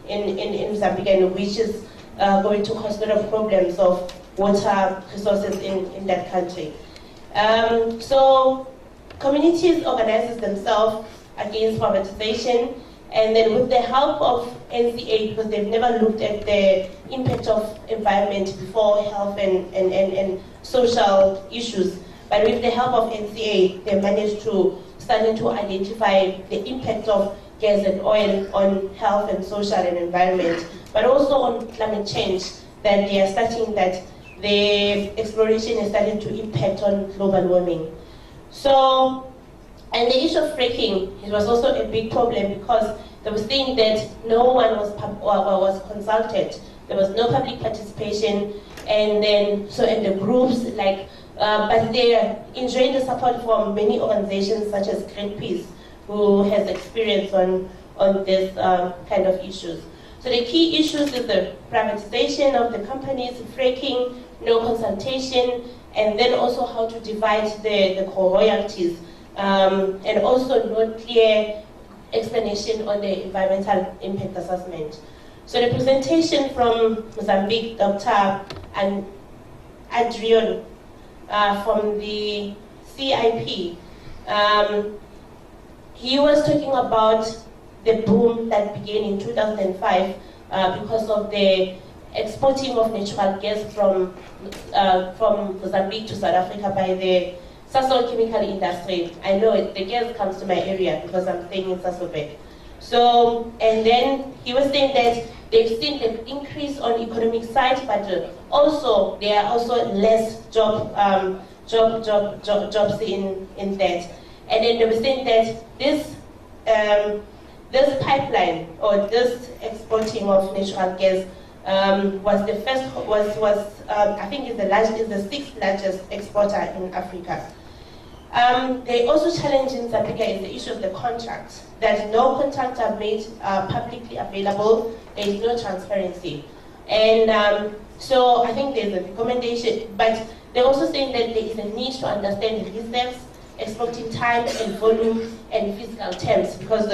Mozambique, which is going to cause a lot of problems of water resources in that country. So communities organize themselves against privatization, And then with the help of NCA, because they've never looked at the impact of environment before health and social issues, but with the help of NCA, they managed to starting to identify the impact of gas and oil on health and social and environment, but also on climate change, that they are starting that the exploration is starting to impact on global warming. So, and the issue of fracking, it was also a big problem because they were saying that no one was consulted. There was no public participation, and then and the groups but they are enjoying the support from many organizations such as Greenpeace, who has experience on this kind of issues. So the key issues is the privatization of the companies, fracking, no consultation, and then also how to divide the royalties, and also no clear explanation on the environmental impact assessment. So the presentation from Mozambique, Dr. Adrian from the CIP, he was talking about the boom that began in 2005 because of the exporting of natural gas from Mozambique to South Africa by the Sasol chemical industry. I know the gas comes to my area because I'm staying in Sasolburg. So, and then he was saying that they've seen the increase on economic side, but also there are also less jobs in that. And then they were saying that this pipeline or this exporting of natural gas was the first, I think is the sixth largest exporter in Africa. They also challenge in South Africa is the issue of the contracts, that no contracts are made publicly available, there is no transparency. And so I think there's a recommendation, but they're also saying that there is a need to understand the reserves, exporting time and volume and physical terms, because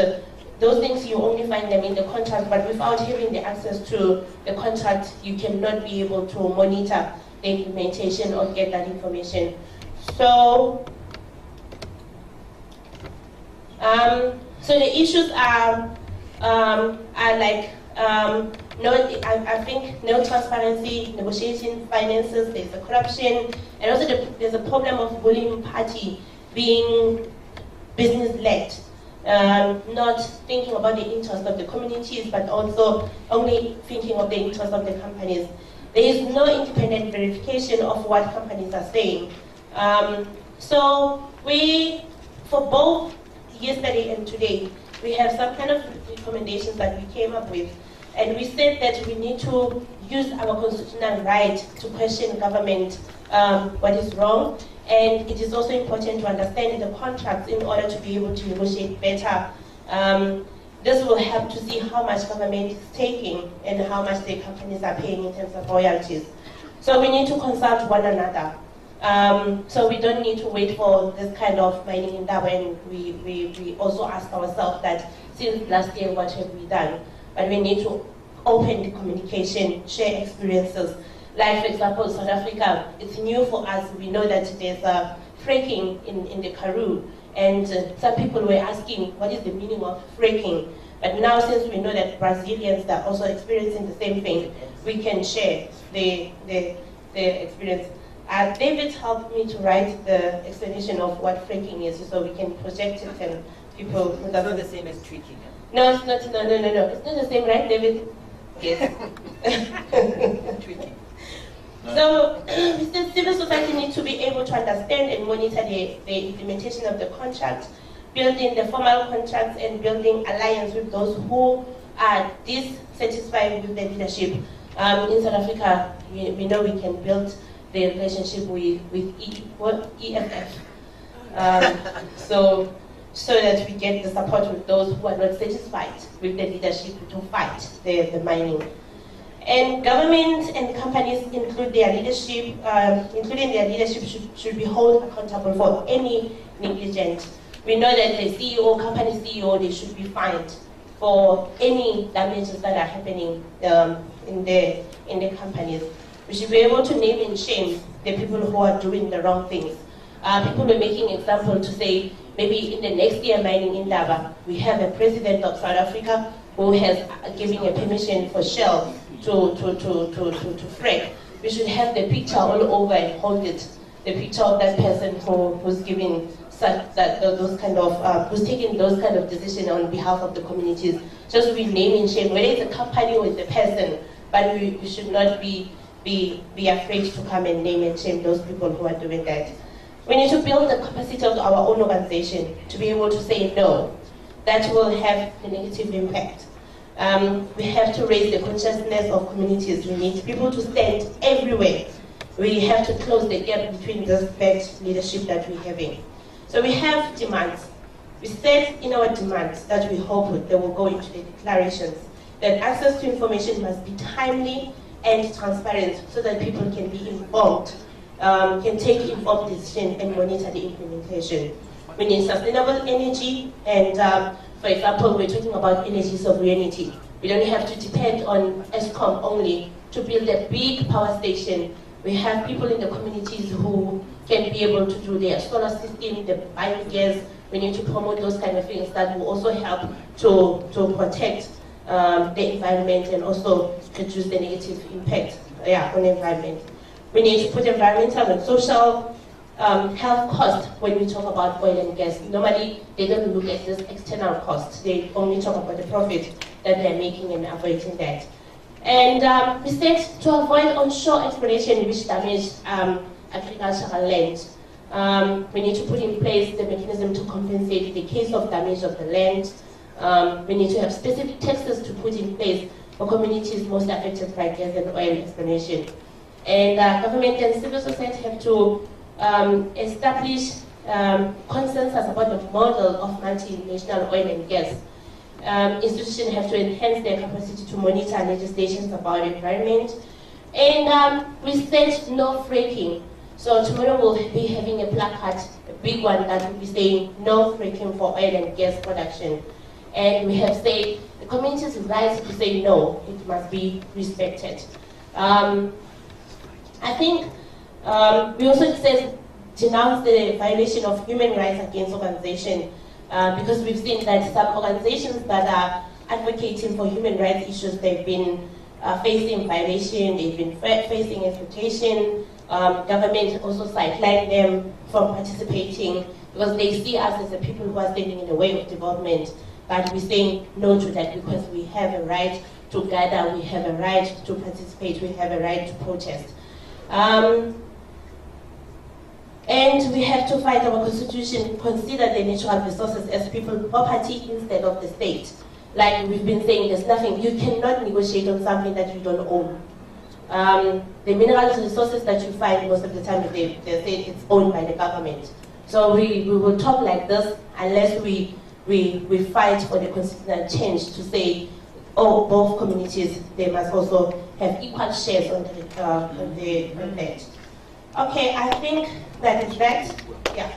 those things you only find them in the contract, but without having the access to the contract, you cannot be able to monitor the implementation or get that information. So, so the issues are like I think no transparency, negotiation, finances, there's a corruption, and also there's a problem of ruling party being business-led, not thinking about the interest of the communities, but also only thinking of the interest of the companies. There is no independent verification of what companies are saying. So we, for both yesterday and today, we have some kind of recommendations that we came up with. And we said that we need to use our constitutional right to question government what is wrong. And it is also important to understand the contracts in order to be able to negotiate better. This will help to see how much government is taking and how much the companies are paying in terms of royalties. So we need to consult one another. So we don't need to wait for this kind of mining in Indaba, and we also ask ourselves that since last year, what have we done? But we need to open the communication, share experiences. Like, for example, South Africa, it's new for us. We know that there's fracking in the Karoo, and some people were asking, what is the meaning of fracking? But now, since we know that Brazilians are also experiencing the same thing, we can share the experience. David helped me to write the explanation of what fracking is, so we can project it and people... It's not the same as tweaking. No, it's not, no. It's not the same, right, David? Yes. Tweaking. So, the civil society needs to be able to understand and monitor the implementation of the contract, building the formal contracts and building alliance with those who are dissatisfied with the leadership. In South Africa, we know we can build the relationship with EFF. So that we get the support with those who are not satisfied with the leadership to fight the mining. And government and companies including their leadership should be held accountable for any negligence. We know that the CEO, company CEO, they should be fined for any damages that are happening in the companies. We should be able to name and shame the people who are doing the wrong things. People were making example to say, maybe in the next year mining Indaba, we have a president of South Africa who has given a permission for Shell to frack. We should have the picture all over and hold it. The picture of that person who's giving who's taking those kind of decisions on behalf of the communities. Just we name and shame, whether it's a company or it's a person, but we should not be afraid to come and name and shame those people who are doing that. We need to build the capacity of our own organization to be able to say no. That will have a negative impact. We have to raise the consciousness of communities. We need people to stand everywhere. We have to close the gap between this bad leadership that we're having. So we have demands. We said in our demands that we hope they will go into the declarations, that access to information must be timely and transparent so that people can be informed, can take informed decisions and monitor the implementation. We need sustainable energy, and for example, we're talking about energy sovereignty. We don't have to depend on ESCOM only to build a big power station. We have people in the communities who can be able to do their solar system, the biogas. We need to promote those kind of things that will also help to protect the environment and also reduce the negative impact on the environment. We need to put environmental and social health costs when we talk about oil and gas. Normally, they don't look at this external cost. They only talk about the profit that they're making and avoiding that. And we said to avoid onshore exploration which damage agricultural land. We need to put in place the mechanism to compensate in the case of damage of the land. We need to have specific taxes to put in place for communities most affected by gas and oil exploration. And government and civil society have to establish consensus about the model of multinational oil and gas. Institutions have to enhance their capacity to monitor legislations about environment. And we said no fracking. So tomorrow we'll be having a placard, a big one, that will be saying no fracking for oil and gas production. And we have said the community's right to say no, it must be respected. I think we also said denounce the violation of human rights against organization, because we've seen that some organizations that are advocating for human rights issues, they've been facing violation, they've been facing exploitation. Government also sidelined them from participating because they see us as the people who are standing in the way of development. But we're saying no to that because we have a right to gather, we have a right to participate, we have a right to protest. And we have to fight our constitution, consider the natural resources as people's property instead of the state. Like we've been saying, there's nothing, you cannot negotiate on something that you don't own. The mineral resources that you find most of the time, they say it's owned by the government. So we will talk like this unless we fight for the constitutional change to say, oh, both communities, they must also have equal shares on that. Okay, I think that is that. Yeah.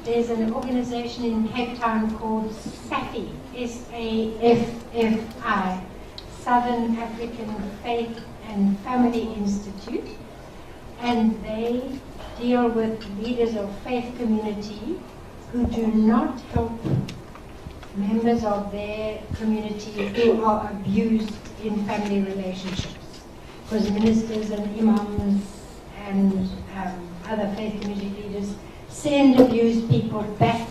There's an organization in Cape Town called SAFI, S-A-F-F-I, Southern African Faith and Family Institute, and they deal with leaders of faith community who do not help members of their community who are abused in family relationships. Because ministers and imams and other faith community leaders send abused people back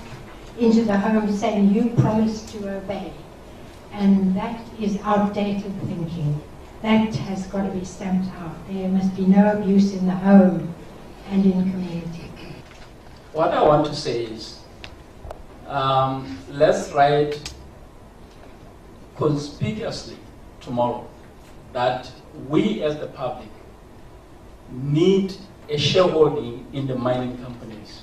into the home saying, you promised to obey. And that is outdated thinking. That has got to be stamped out. There must be no abuse in the home and in community. What I want to say is, let's write conspicuously tomorrow that we as the public need a shareholding in the mining companies.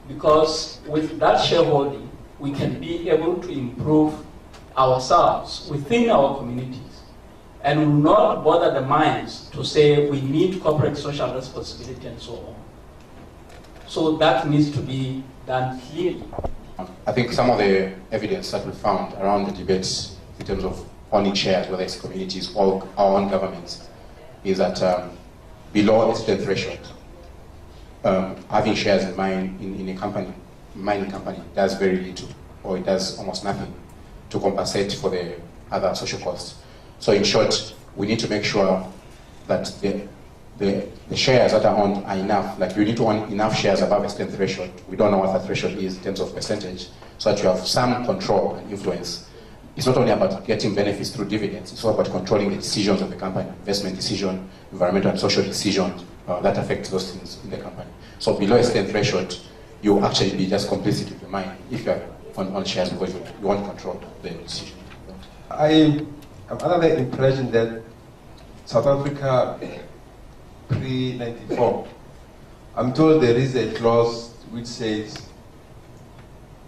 Because with that shareholding, we can be able to improve ourselves within our communities and will not bother the mines to say we need corporate social responsibility and so on. So that needs to be done clearly. I think some of the evidence that we found around the debates in terms of owning shares, whether it's communities or our own governments, is that below a certain threshold, having shares in a company, mining company, does very little, or it does almost nothing to compensate for the other social costs. So in short, we need to make sure that the shares that are owned are enough. Like, you need to own enough shares above a certain threshold. We don't know what that threshold is in terms of percentage, so that you have some control and influence. It's not only about getting benefits through dividends, it's also about controlling the decisions of the company, investment decision, environmental and social decisions that affect those things in the company. So below a certain threshold, you actually be just complicit with the mine if you are on shares, because you want control the decision. I am under the impression that South Africa pre-94, I'm told there is a clause which says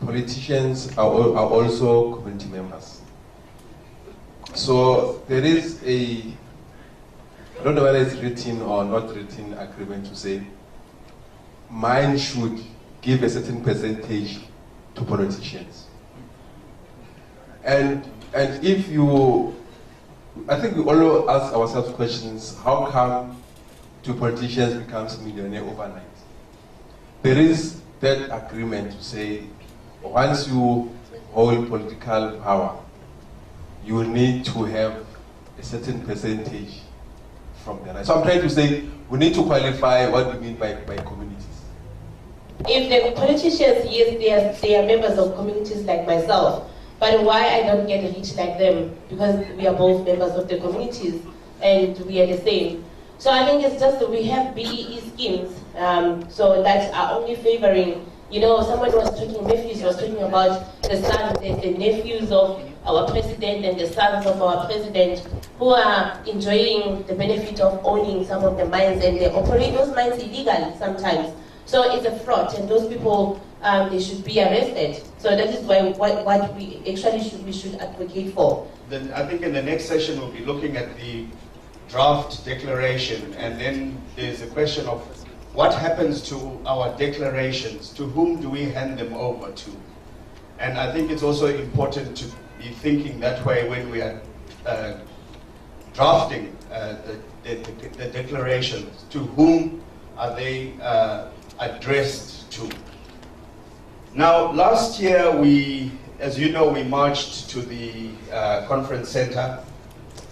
politicians are also community members. So there is I don't know whether it's written or not written agreement to say mine should give a certain percentage to politicians. And if you, I think we all ask ourselves questions, how come two politicians become millionaire overnight? There is that agreement to say once you hold political power, you need to have a certain percentage from the right. So I'm trying to say we need to qualify what we mean by communities. If the politicians, yes, they are members of communities like myself, but why I don't get rich like them? Because we are both members of the communities and we are the same. So I think it's just that we have BEE schemes, so that are only favoring, someone was talking, Matthews was talking about the sons, the nephews of our president and the sons of our president who are enjoying the benefit of owning some of the mines, and they operate those mines illegally sometimes. So it's a fraud, and those people, they should be arrested. So that is why what we actually should advocate for. Then I think in the next session we'll be looking at the draft declaration, and then there's a question of what happens to our declarations, to whom do we hand them over to? And I think it's also important to be thinking that way when we are drafting the declarations. To whom are they addressed to? Now, last year we, as you know, we marched to the conference center,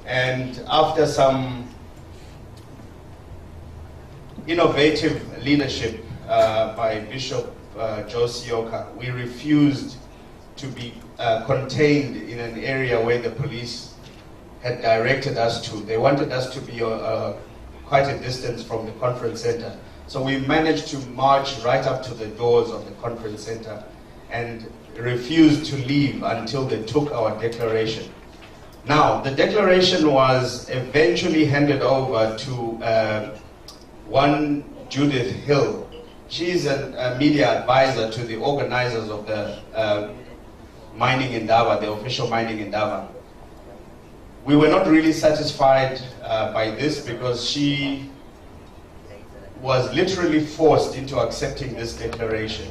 and after some innovative leadership by Bishop Josie Yoka, we refused to be contained in an area where the police had directed us to. They wanted us to be quite a distance from the conference center. So we managed to march right up to the doors of the conference center and refused to leave until they took our declaration. Now, the declaration was eventually handed over to one Judith Hill. She's a media advisor to the organizers of the mining Indaba, the official mining Indaba. We were not really satisfied by this because she was literally forced into accepting this declaration.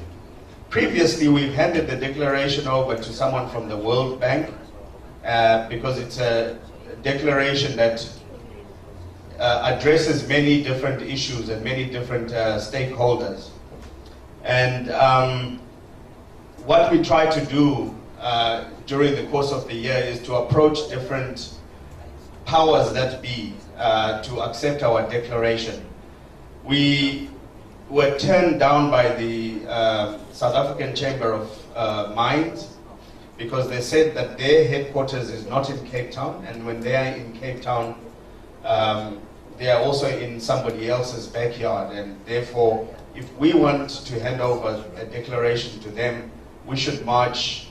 Previously, we've handed the declaration over to someone from the World Bank because it's a declaration that addresses many different issues and many different stakeholders. And what we try to do during the course of the year is to approach different powers that be to accept our declaration. We were turned down by the South African Chamber of Mines because they said that their headquarters is not in Cape Town, and when they are in Cape Town, they are also in somebody else's backyard, and therefore, if we want to hand over a declaration to them, we should march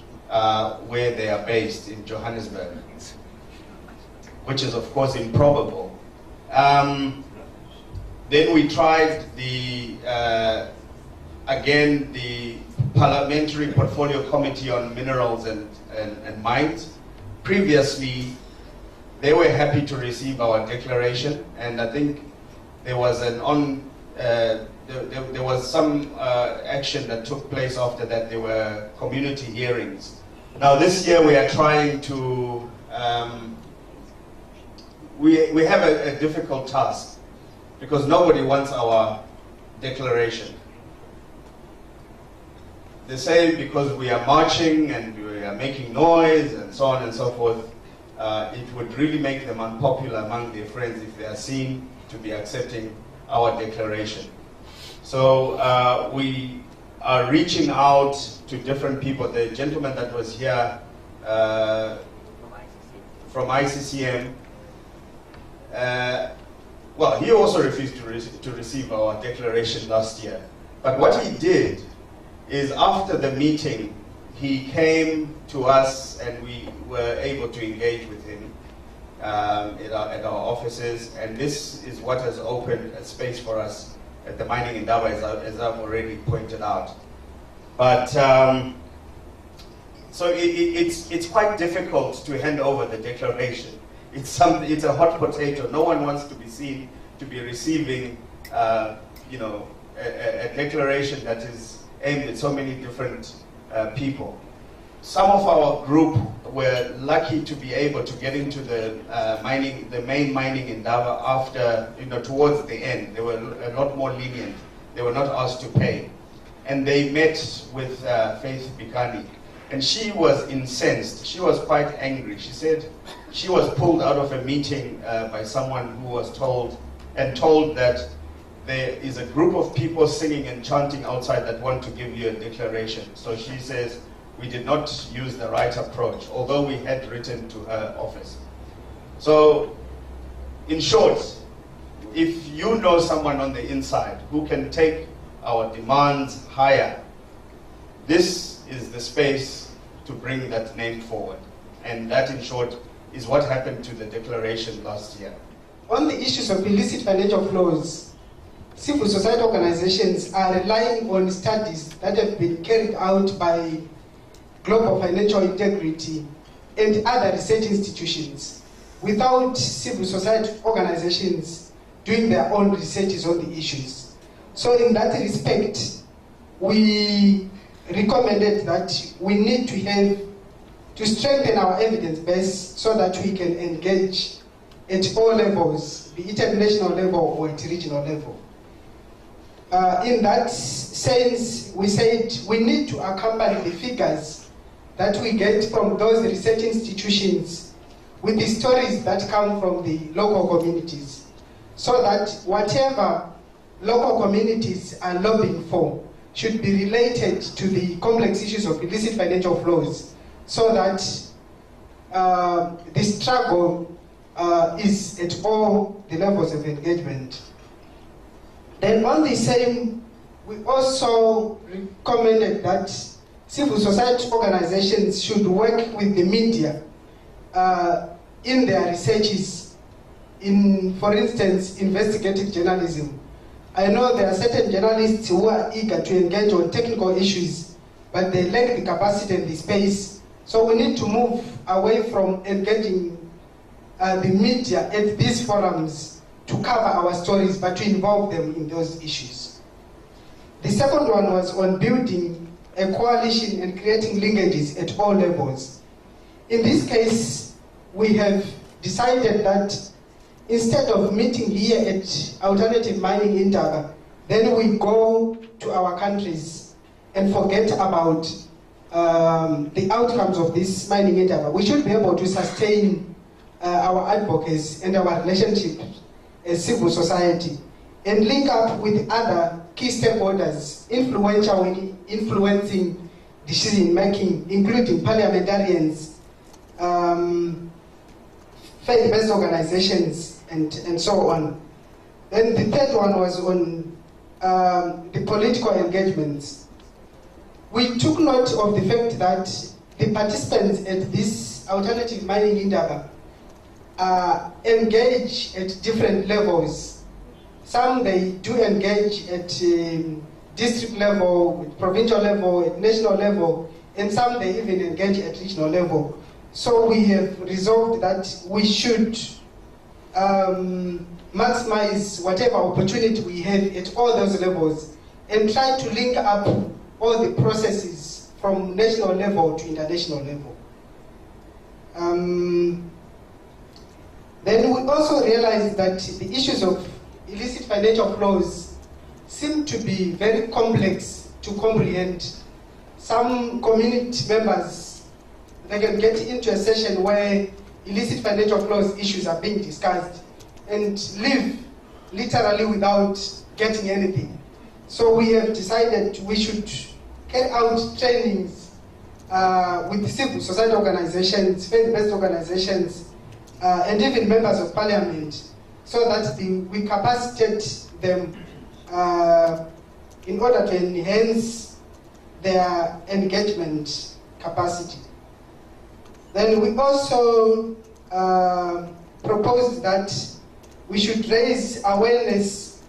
where they are based in Johannesburg, which is of course improbable. Then we tried again the Parliamentary Portfolio Committee on Minerals and Mines. Previously, they were happy to receive our declaration, and I think there was there was some action that took place after that. There were community hearings. Now this year we are trying to, we have a difficult task because nobody wants our declaration. They say because we are marching and we are making noise and so on and so forth, it would really make them unpopular among their friends if they are seen to be accepting our declaration. So we are reaching out to different people. The gentleman that was here from ICCM, well, he also refused to receive our declaration last year. But what he did is after the meeting, he came to us and we were able to engage with him at our offices, and this is what has opened a space for us at the mining Indaba, as I've already pointed out. But so it's quite difficult to hand over the declaration. It's a hot potato. No one wants to be seen to be receiving, you know, a declaration that is aimed at so many different people. Some of our group were lucky to be able to get into the main mining Indaba after, you know, towards the end. They were a lot more lenient. They were not asked to pay. And they met with Faith Bikani. And she was incensed. She was quite angry. She said she was pulled out of a meeting by someone who was told that there is a group of people singing and chanting outside that want to give you a declaration. So she says, we did not use the right approach, although we had written to her office. So, in short, if you know someone on the inside who can take our demands higher, this is the space to bring that name forward. And that, in short, is what happened to the declaration last year. On the issues of illicit financial flows, civil society organizations are relying on studies that have been carried out by Global Financial Integrity and other research institutions, without civil society organizations doing their own researches on the issues. So in that respect, we recommended that we need to strengthen our evidence base so that we can engage at all levels, be it at national level or at regional level. In that sense, we said we need to accompany the figures that we get from those research institutions with the stories that come from the local communities, so that whatever local communities are lobbying for should be related to the complex issues of illicit financial flows, so that the struggle is at all the levels of engagement. Then on the same, we also recommended that civil society organizations should work with the media in their researches, in, for instance, investigative journalism. I know there are certain journalists who are eager to engage on technical issues, but they lack the capacity and the space. So we need to move away from engaging the media at these forums to cover our stories, but to involve them in those issues. The second one was on building a coalition and creating linkages at all levels. In this case, we have decided that instead of meeting here at Alternative Mining Indaba, then we go to our countries and forget about the outcomes of this mining Indaba. We should be able to sustain our advocacy and our relationship as civil society and link up with other key stakeholders influencing decision-making, including parliamentarians, faith-based organizations, and so on. Then the third one was on the political engagements. We took note of the fact that the participants at this Alternative Mining Indaba engage at different levels. Some they do engage at district level, provincial level, at national level, and some they even engage at regional level. So we have resolved that we should maximize whatever opportunity we have at all those levels and try to link up all the processes from national level to international level. Then we also realized that the issues of illicit financial flows seem to be very complex to comprehend. Some community members, they can get into a session where illicit financial flows issues are being discussed and leave literally without getting anything. So we have decided we should carry out trainings with civil society organizations, faith-based organizations, and even members of parliament, so that we capacitate them in order to enhance their engagement capacity. Then we also proposed that we should raise awareness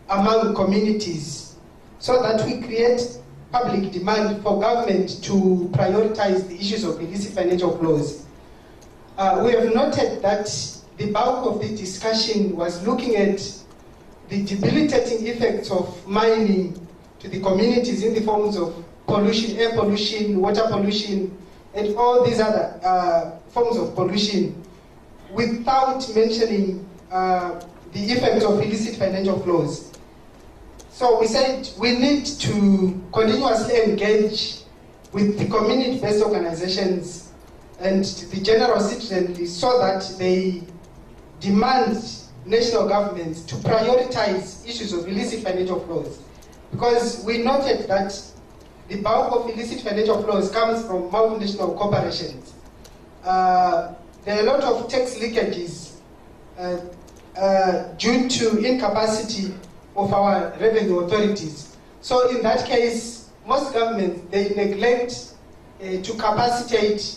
among communities so that we create public demand for government to prioritize the issues of illicit financial flows. We have noted that the bulk of the discussion was looking at the debilitating effects of mining to the communities in the forms of pollution, air pollution, water pollution, and all these other forms of pollution, without mentioning the effects of illicit financial flows. So we said we need to continuously engage with the community-based organizations and the general citizenry so that they demand national governments to prioritize issues of illicit financial flows. Because we noted that the bulk of illicit financial flows comes from multinational corporations. There are a lot of tax leakages due to incapacity of our revenue authorities. So in that case, most governments, they neglect to capacitate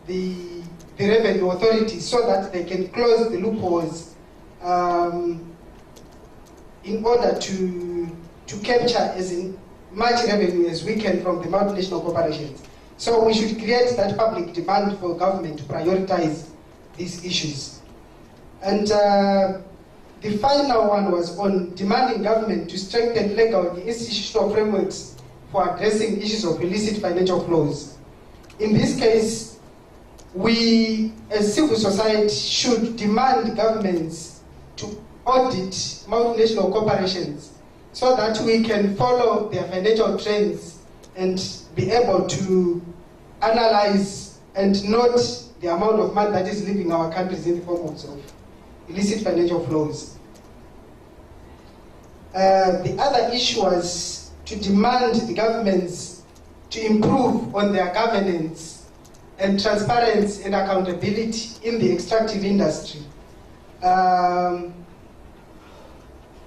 the revenue authorities so that they can close the loopholes in order to capture as much revenue as we can from the multinational corporations. So we should create that public demand for government to prioritize these issues. And the final one was on demanding government to strengthen legal and institutional frameworks for addressing issues of illicit financial flows. In this case, we as civil society should demand governments to audit multinational corporations so that we can follow their financial trends and be able to analyze and note the amount of money that is leaving our countries in the form of illicit financial flows. The other issue was to demand the governments to improve on their governance and transparency and accountability in the extractive industry.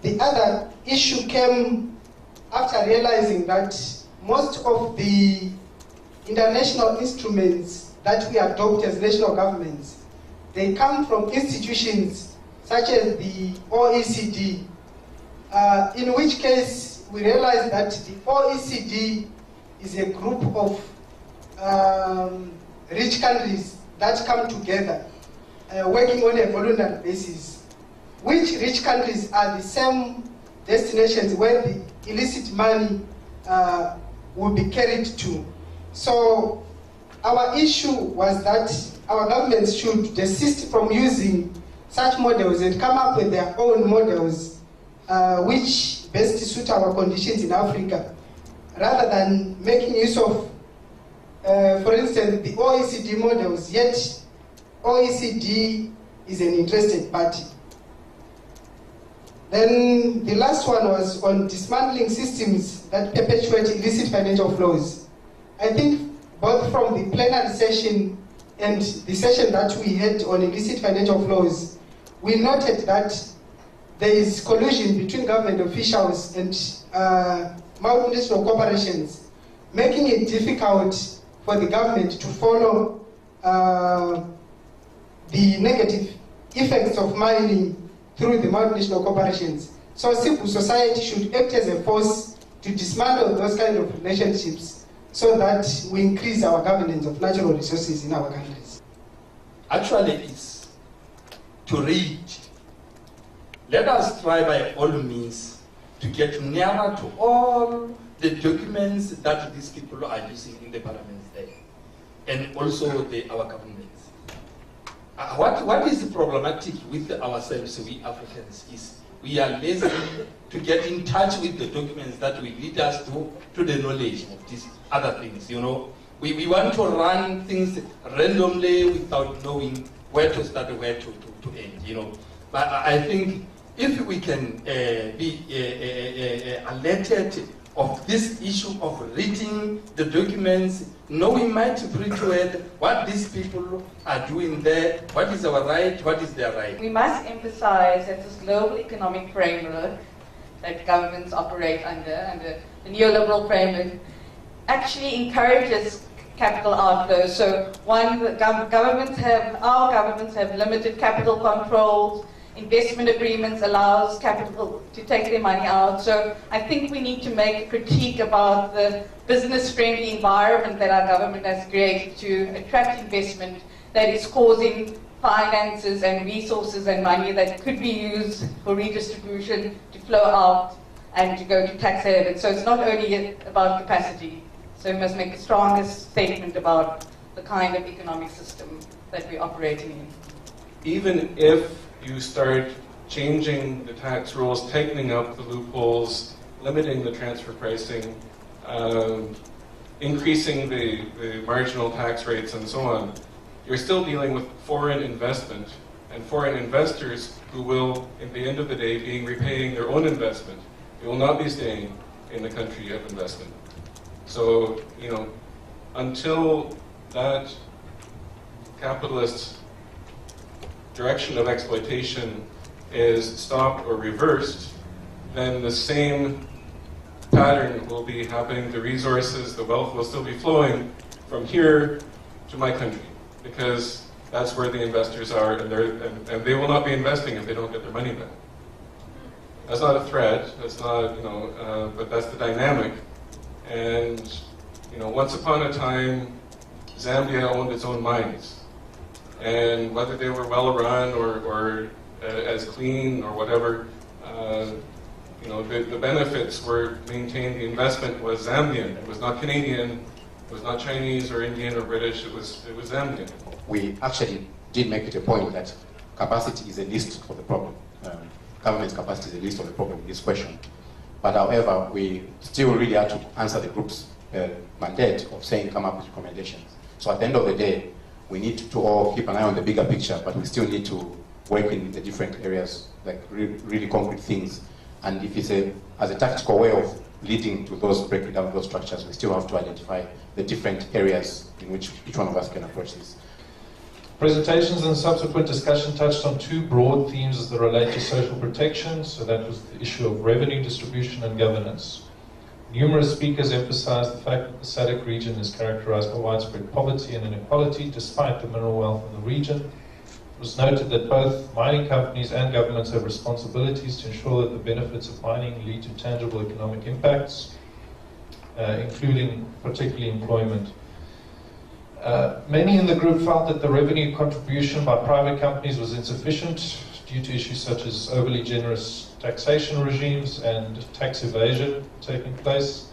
The other issue came after realizing that most of the international instruments that we adopt as national governments, they come from institutions such as the OECD, in which case we realized that the OECD is a group of rich countries that come together working on a voluntary basis, which rich countries are the same destinations where the illicit money will be carried to. So our issue was that our governments should desist from using such models and come up with their own models which best suit our conditions in Africa, rather than making use of, for instance, the OECD models, yet OECD is an interested party. Then the last one was on dismantling systems that perpetuate illicit financial flows. I think both from the plenary session and the session that we had on illicit financial flows, we noted that there is collusion between government officials and multinational corporations, making it difficult for the government to follow the negative effects of mining through the multinational corporations. So civil society should act as a force to dismantle those kind of relationships so that we increase our governance of natural resources in our countries. Actually, it's to reach. Let us try by all means to get nearer to all the documents that these people are using in the parliaments there, and also our governments. What is problematic with ourselves, we Africans, is we are lazy to get in touch with the documents that will lead us to the knowledge of these other things, you know. We want to run things randomly without knowing where to start and where to end, you know. But I think if we can be alerted of this issue of reading the documents, knowing might pretty well what these people are doing there, what is our right, what is their right. We must emphasize that this global economic framework that governments operate under the neoliberal framework, actually encourages capital outflows. So one, our governments have limited capital controls. Investment agreements allows capital to take their money out. So I think we need to make a critique about the business-friendly environment that our government has created to attract investment that is causing finances and resources and money that could be used for redistribution to flow out and to go to tax havens. So it's not only about capacity. So we must make a stronger statement about the kind of economic system that we're operating in. Even if you start changing the tax rules, tightening up the loopholes, limiting the transfer pricing, increasing the marginal tax rates and so on, you're still dealing with foreign investment and foreign investors who will, at the end of the day, be repaying their own investment. They will not be staying in the country of investment. So, you know, until that capitalist direction of exploitation is stopped or reversed, then the same pattern will be happening. The resources, the wealth will still be flowing from here to my country, because that's where the investors are, and they will not be investing if they don't get their money back. That's not a threat, that's not, you know, but that's the dynamic. And, you know, once upon a time, Zambia owned its own mines. And whether they were well run or as clean or whatever, you know, the benefits were maintained. The investment was Zambian. It was not Canadian. It was not Chinese or Indian or British. It was Zambian. We actually did make it a point that capacity is a list for the problem. Government's capacity is a list of the problem in this question. But however, we still really have to answer the group's mandate of saying come up with recommendations. So at the end of the day, we need to all keep an eye on the bigger picture, but we still need to work in the different areas, like really concrete things. And if it's as a tactical way of leading to those breaking down those structures, we still have to identify the different areas in which each one of us can approach this. Presentations and subsequent discussion touched on two broad themes that relate to social protection. So that was the issue of revenue distribution and governance. Numerous speakers emphasized the fact that the SADC region is characterized by widespread poverty and inequality despite the mineral wealth in the region. It was noted that both mining companies and governments have responsibilities to ensure that the benefits of mining lead to tangible economic impacts, including particularly employment. Many in the group felt that the revenue contribution by private companies was insufficient due to issues such as overly generous taxation regimes and tax evasion taking place.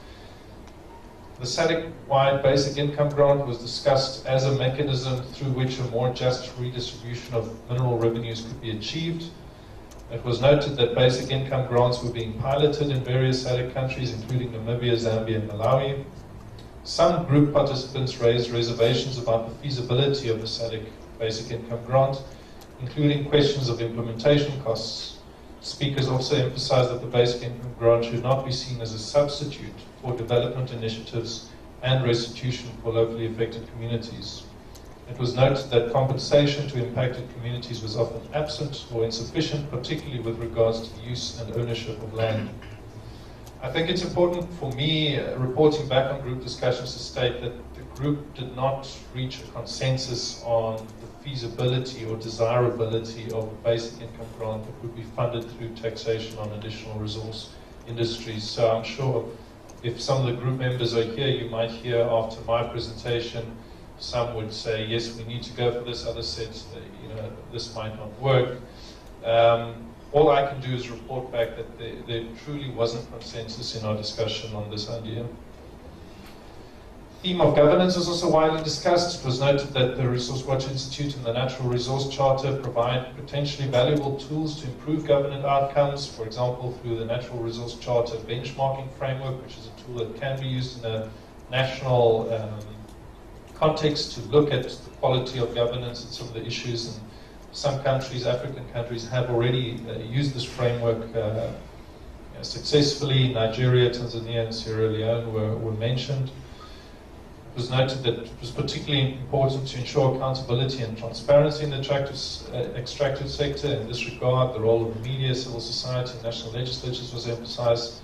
The SADC-wide basic income grant was discussed as a mechanism through which a more just redistribution of mineral revenues could be achieved. It was noted that basic income grants were being piloted in various SADC countries, including Namibia, Zambia, and Malawi. Some group participants raised reservations about the feasibility of the SADC basic income grant, including questions of implementation costs. Speakers also emphasized that the basic income grant should not be seen as a substitute for development initiatives and restitution for locally affected communities. It was noted that compensation to impacted communities was often absent or insufficient, particularly with regards to use and ownership of land. I think it's important for me, reporting back on group discussions, to state that the group did not reach a consensus on the feasibility or desirability of a basic income grant that would be funded through taxation on additional resource industries. So I'm sure if some of the group members are here, you might hear after my presentation, some would say, yes, we need to go for this. Others said, you know, this might not work. All I can do is report back that there truly wasn't consensus in our discussion on this idea. theme of governance was also widely discussed. It was noted that the Resource Watch Institute and the Natural Resource Charter provide potentially valuable tools to improve governance outcomes, for example, through the Natural Resource Charter benchmarking framework, which is a tool that can be used in a national context to look at the quality of governance and some of the issues. And some countries, African countries, have already used this framework successfully. Nigeria, Tanzania, and Sierra Leone were mentioned. It was noted that it was particularly important to ensure accountability and transparency in the extractive sector. In this regard, the role of the media, civil society, and national legislatures was emphasized.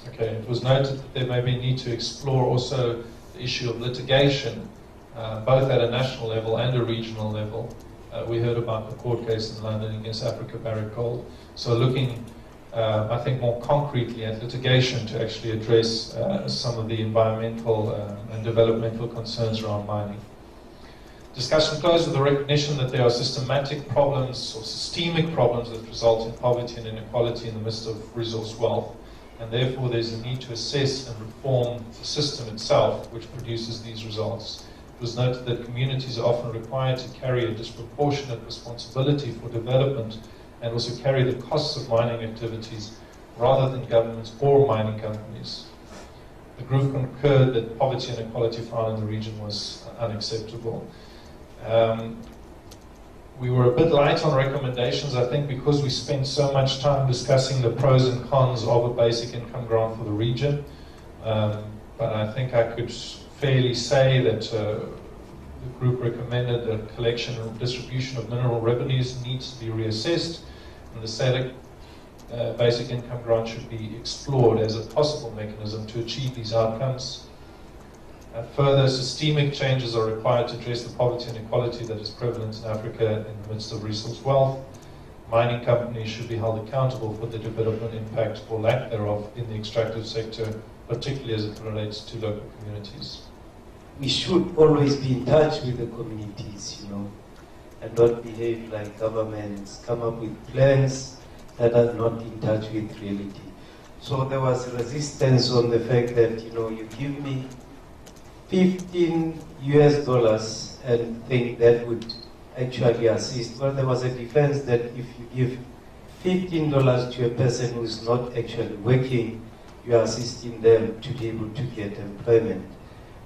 Okay, it was noted that there may be a need to explore also the issue of litigation, both at a national level and a regional level. We heard about the court case in London against Africa Barrick Gold. So looking, I think, more concretely at litigation to actually address some of the environmental and developmental concerns around mining. Discussion closed with the recognition that there are systematic problems or systemic problems that result in poverty and inequality in the midst of resource wealth, and therefore there's a need to assess and reform the system itself which produces these results. It was noted that communities are often required to carry a disproportionate responsibility for development and also carry the costs of mining activities rather than governments or mining companies. The group concurred that poverty and inequality found in the region was unacceptable. We were a bit light on recommendations, I think, because we spent so much time discussing the pros and cons of a basic income grant for the region. But I think I could fairly say that the group recommended that collection and distribution of mineral revenues needs to be reassessed, and the SADC basic income grant should be explored as a possible mechanism to achieve these outcomes. Further, systemic changes are required to address the poverty and inequality that is prevalent in Africa in the midst of resource wealth. Mining companies should be held accountable for the development impact or lack thereof in the extractive sector, particularly as it relates to local communities. We should always be in touch with the communities, and not behave like governments, come up with plans that are not in touch with reality. So there was resistance on the fact that, you give me $15 and think that would actually assist. Well, there was a defense that if you give $15 to a person who is not actually working, you are assisting them to be able to get employment.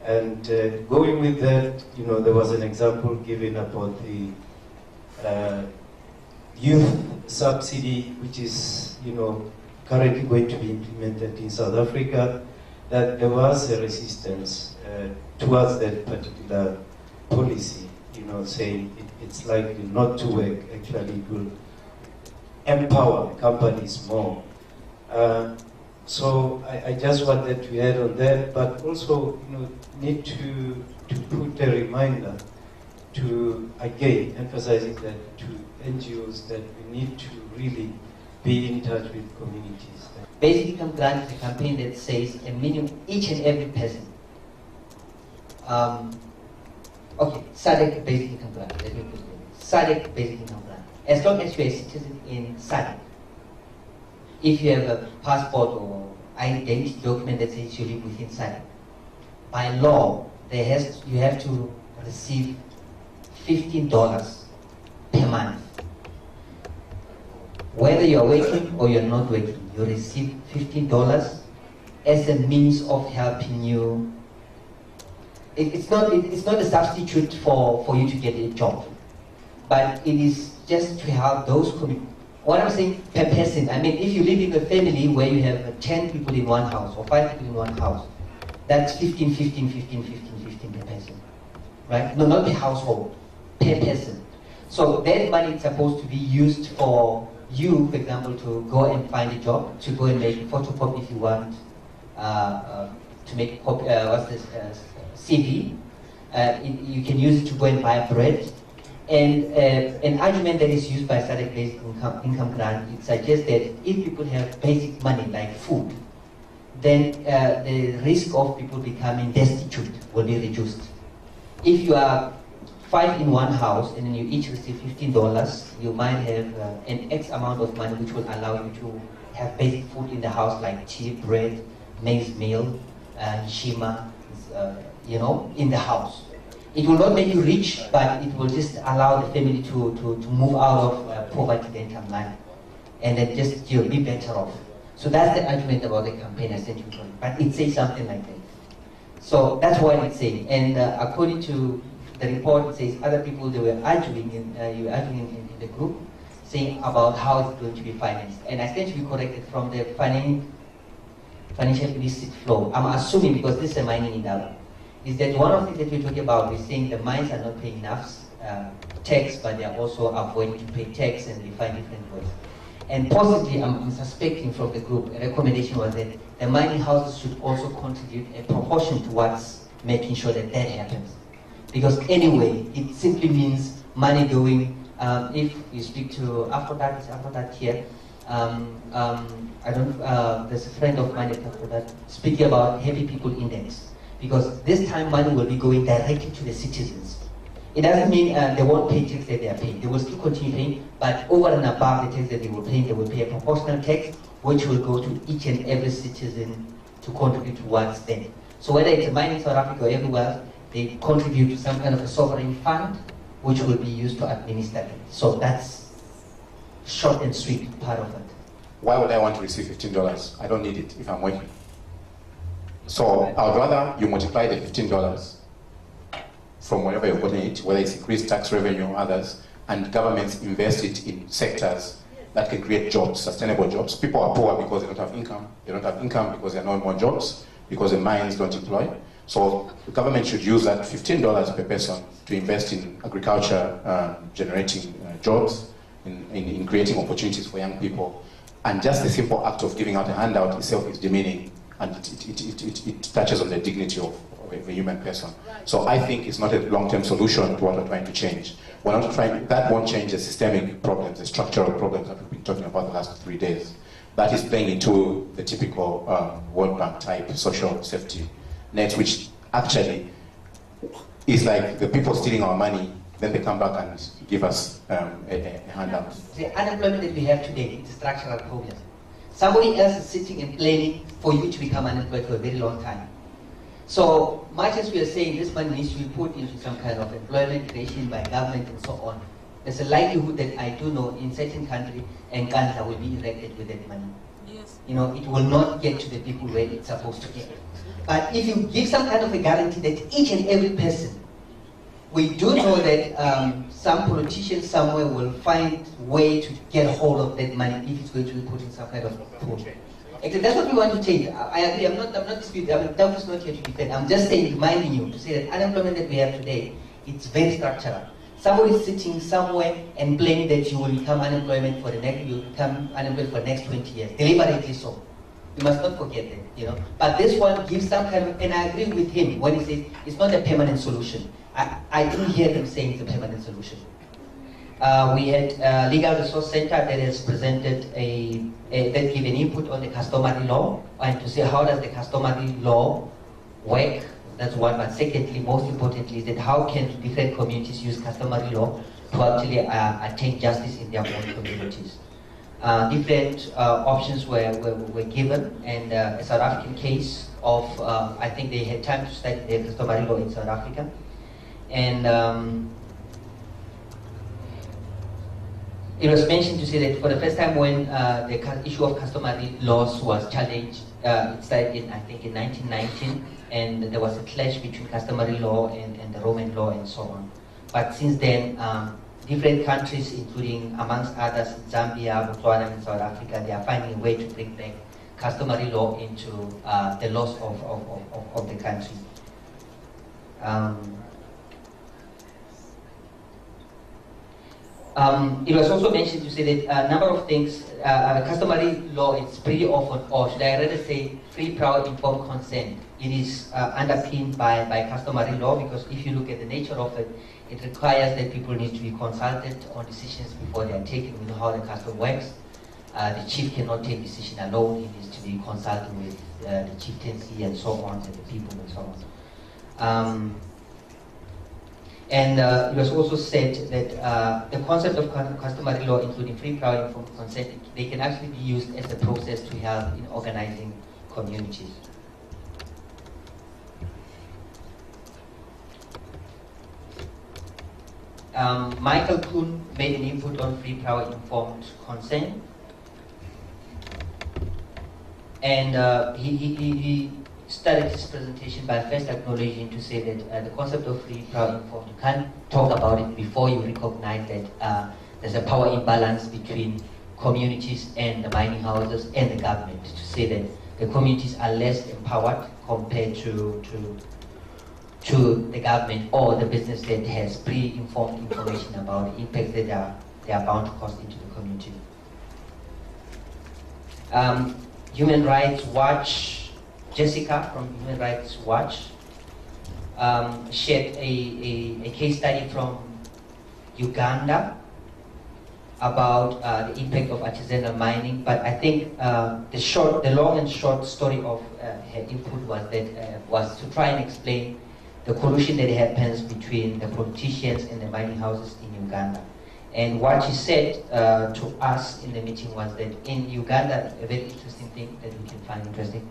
And going with that, there was an example given about the youth subsidy, which is, currently going to be implemented in South Africa, that there was a resistance towards that particular policy, saying it's likely not to work. Actually, it will empower companies more. So I just wanted to add on that, but also need to put a reminder to, again, emphasizing that to NGOs that we need to really be in touch with communities. Basic Income Grant is a campaign that says a minimum, each and every person. Okay, SADC Basic Income Grant, let me put it. SADC Basic Income Grant. As long as you are a citizen in SADC, if you have a passport or identity document that says you live within SADC, by law, you have to receive $15 per month. Whether you are working or you're not working, you receive $15 as a means of helping you. It's not a substitute for you to get a job, but it is just to help those communities. What I'm saying per person, I mean, if you live in a family where you have 10 people in one house or 5 people in one house, that's 15 per person, right? No, not per household, per person. So that money is supposed to be used for you, for example, to go and find a job, to go and make photocopy if you want, to make copy, CV. You can use it to go and buy bread. And an argument that is used by SADC Basic Income Grant, it suggests that if people have basic money like food, then the risk of people becoming destitute will be reduced. If you are 5 in one house and then you each receive $15, you might have an X amount of money which will allow you to have basic food in the house like tea, bread, maize meal, shima, you know, in the house. It will not make you rich, but it will just allow the family to move out of poverty then line, and then just you'll be better off. So that's the argument about the campaign I sent you from. But it says something like that. So that's what it's saying. And according to the report, it says other people they were arguing in the group, saying about how it's going to be financed. And I stand to be corrected from the financial illicit flow. I'm assuming, because this is a mining Indaba, is that one of the things that we're talking about is saying the mines are not paying enough tax, but they are also avoiding to pay tax, and they find different ways. And possibly, I'm suspecting from the group, a recommendation was that the mining houses should also contribute a proportion towards making sure that that happens. Because anyway, it simply means money going, if you speak to Aphrodite, is Aphrodite here? There's a friend of mine at Aphrodite speaking about Happy People Index. Because this time money will be going directly to the citizens. It doesn't mean they won't pay tax that they are paying. They will still continue paying, but over and above the tax that they will pay a proportional tax, which will go to each and every citizen to contribute towards them. So whether it's a mine in South Africa or everywhere, they contribute to some kind of a sovereign fund, which will be used to administer it. So that's short and sweet part of it. Why would I want to receive $15? I don't need it if I'm working. So I would rather you multiply the $15 from wherever you're getting it, whether it's increased tax revenue or others, and governments invest it in sectors that can create jobs, sustainable jobs. People are poor because they don't have income. They don't have income because there are no more jobs, because the mines don't employ. So the government should use that $15 per person to invest in agriculture, generating jobs, in creating opportunities for young people. And just the simple act of giving out a handout itself is demeaning, and it touches on the dignity of a human person. So I think it's not a long-term solution to what we're trying to change. We're not trying, that won't change the systemic problems, the structural problems that we've been talking about the last 3 days. That is playing into the typical World Bank type social safety net, which actually is like the people stealing our money, then they come back and give us a handout. The unemployment that we have today is a structural problem. Somebody else is sitting and planning for you to become unemployed for a very long time. So much as we are saying this money needs to be put into some kind of employment creation by government and so on, there's a likelihood that I do know in certain countries, Nkandla will be erected with that money. Yes. You know, it will not get to the people where it's supposed to get. But if you give some kind of a guarantee that each and every person, we do know that some politicians somewhere will find a way to get hold of that money if it's going to be put in some kind of pool. Actually, that's what we want to change. I agree. I'm not disputing. That was not here to defend. I'm just saying, reminding you to say that unemployment that we have today, it's very structural. Somebody is sitting somewhere and planning that you will become unemployed for the next 20 years, deliberately so. You must not forget that, you know. But this one gives some kind of, and I agree with him when he says it's not a permanent solution. I didn't hear him saying it's a permanent solution. We had Legal Resource Center that has presented that give an input on the customary law, and to say how does the customary law work. That's one. But secondly, most importantly, is that how can different communities use customary law to actually attain justice in their own communities. Different options were given, and a South African case of, I think they had time to study the customary law in South Africa. And it was mentioned to say that for the first time when the issue of customary laws was challenged, it started I think in 1919, and there was a clash between customary law and the Roman law and so on. But since then, different countries, including amongst others Zambia, Botswana, and South Africa, they are finding a way to bring back customary law into the laws of the country. It was also mentioned to say that a number of things, customary law is pretty often, or should I rather say free, prior, informed consent. It is underpinned by customary law, because if you look at the nature of it, it requires that people need to be consulted on decisions before they are taken. We know how the custom works. The chief cannot take decision alone. He needs to be consulted with the chieftaincy and so on, and the people and so on. And it was also said that the concept of customary law, including free, prior, informed consent, they can actually be used as a process to help in organizing communities. Michael Kuhn made an input on free, prior, informed consent. And he started his presentation by first acknowledging to say that the concept of free, prior, informed, you can't talk about it before you recognize that there's a power imbalance between communities and the mining houses and the government, to say that the communities are less empowered compared to the government or the business that has pre-informed information about the impact that they are bound to cause into the community. Human Rights Watch, Jessica from Human Rights Watch, shared a case study from Uganda about the impact of artisanal mining. But I think the long and short story of her input was that was to try and explain the collusion that happens between the politicians and the mining houses in Uganda. And what she said to us in the meeting was that in Uganda, a very interesting thing that we can find interesting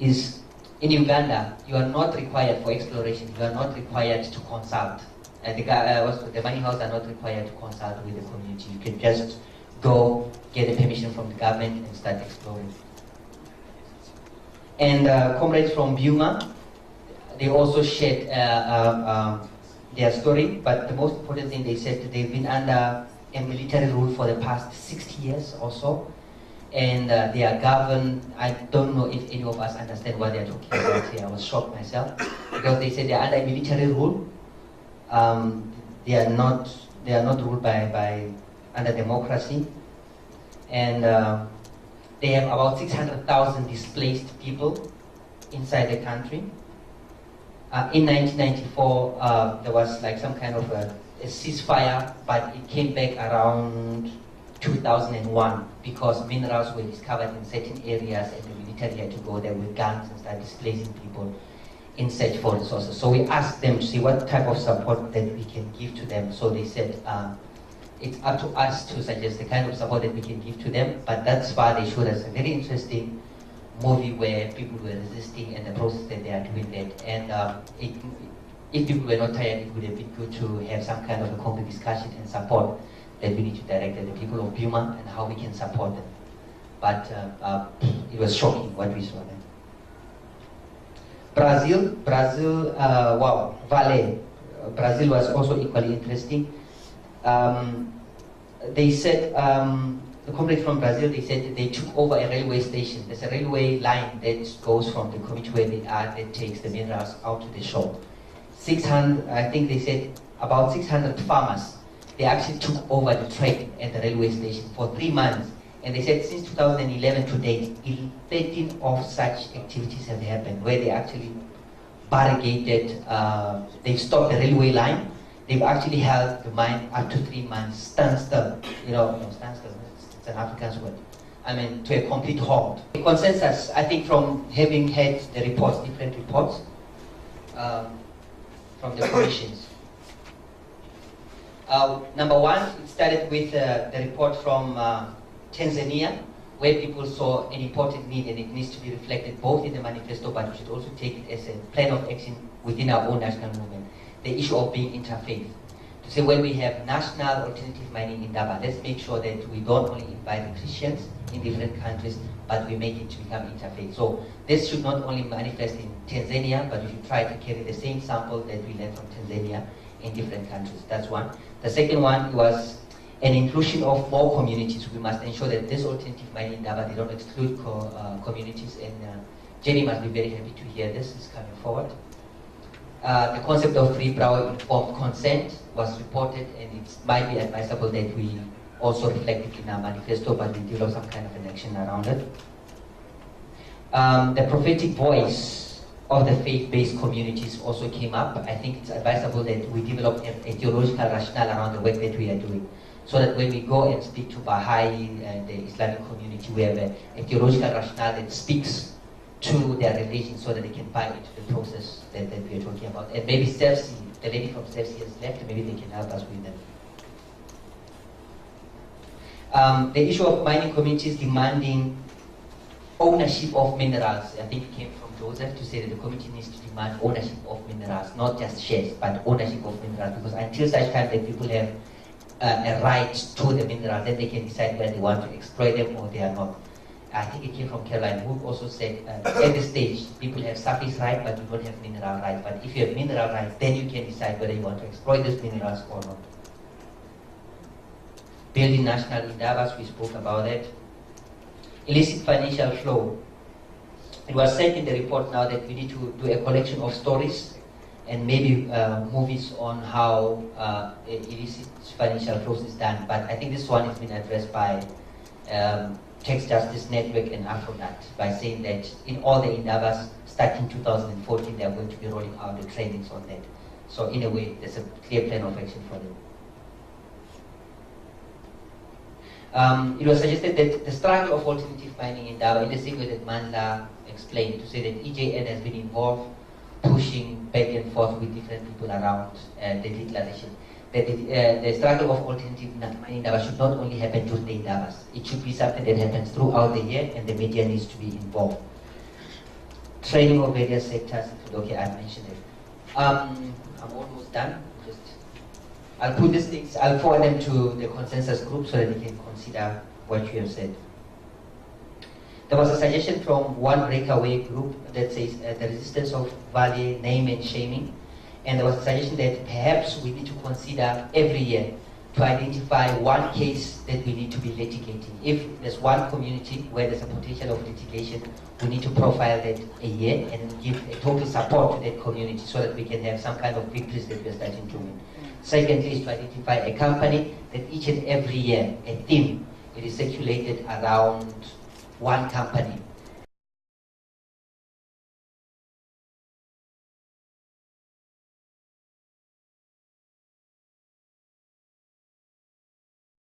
is in Uganda, you are not required for exploration, you are not required to consult. And the mining houses are not required to consult with the community. You can just go get the permission from the government and start exploring. And comrades from Buma, they also shared their story, but the most important thing they said, they've been under a military rule for the past 60 years or so, and they are governed. I don't know if any of us understand what they're talking about here. I was shocked myself, because they said they're under a military rule. They are not ruled by under democracy, and they have about 600,000 displaced people inside the country. In 1994, there was like some kind of a ceasefire, but it came back around 2001 because minerals were discovered in certain areas and the military had to go there with guns and start displacing people in search for resources. So we asked them to see what type of support that we can give to them. So they said it's up to us to suggest the kind of support that we can give to them, but that's why they showed us a very interesting movie where people were resisting and the process that they are doing that. And if people were not tired, it would have been good to have some kind of a concrete discussion and support that we need to direct at the people of Buma and how we can support them. But it was shocking what we saw then. Brazil, wow, Vale. Brazil was also equally interesting. They said, the comrades from Brazil, they said they took over a railway station. There's a railway line that goes from the community where they are, that takes the minerals out to the shore. 600, I think they said about 600 farmers, they actually took over the trade at the railway station for 3 months. And they said since 2011 to date, 13 of such activities have happened, where they actually barricaded, they've stopped the railway line, they've actually held the mine up to 3 months, standstill, standstill. It's an Afrikaans word. I mean, to a complete halt. The consensus, I think, from having had the reports, different reports from the commissions. Number one, it started with the report from Tanzania, where people saw an important need and it needs to be reflected both in the manifesto, but we should also take it as a plan of action within our own national movement. The issue of being interfaith. To say when we have national alternative mining in Indaba, let's make sure that we don't only invite the Christians in different countries, but we make it to become interfaith. So this should not only manifest in Tanzania, but we should try to carry the same sample that we learned from Tanzania in different countries. That's one. The second one was an inclusion of more communities. We must ensure that this alternative mining in Indaba, they don't exclude communities, and Jenny must be very happy to hear this is coming forward. The concept of free, prior, informed consent was reported, and it might be advisable that we also reflect it in our manifesto, but we develop some kind of an action around it. The prophetic voice of the faith-based communities also came up. I think it's advisable that we develop a theological rationale around the work that we are doing, so that when we go and speak to Baha'i and the Islamic community, we have a theological rationale that speaks to their religion, so that they can buy into the process that we are talking about. And maybe Steph the lady from SEFC has left, maybe they can help us with them. The issue of mining communities demanding ownership of minerals. I think it came from Joseph to say that the community needs to demand ownership of minerals, not just shares, but ownership of minerals, because until such time that people have a right to the mineral, then they can decide whether they want to exploit them or they are not. I think it came from Caroline, who also said at this stage, people have surface right, but you don't have mineral rights. But if you have mineral rights, then you can decide whether you want to exploit those minerals or not. Building national Indabas, we spoke about that. Illicit financial flow. It was said in the report now that we need to do a collection of stories and maybe movies on how illicit financial flows is done. But I think this one has been addressed by Tax Justice Network and Afronat by saying that in all the Indabas, starting 2014, they are going to be rolling out the trainings on that. So in a way, there's a clear plan of action for them. It was suggested that the struggle of alternative mining in Indaba, in the same way that Mandla explained, to say that EJN has been involved, pushing back and forth with different people around the declaration. That the struggle of alternative mining in Indaba should not only happen during the Indabas. It should be something that happens throughout the year, and the media needs to be involved. Training of various sectors, okay, I mentioned it. I'm almost done. I'll put these things, I'll forward them to the consensus group so that they can consider what you have said. There was a suggestion from one breakaway group that says the resistance of value, name and shaming. And there was a suggestion that perhaps we need to consider every year to identify one case that we need to be litigating. If there's one community where there's a potential of litigation, we need to profile that a year and give a total support to that community so that we can have some kind of victories that we're starting to win. Secondly is to identify a company that each and every year, a theme, it is circulated around one company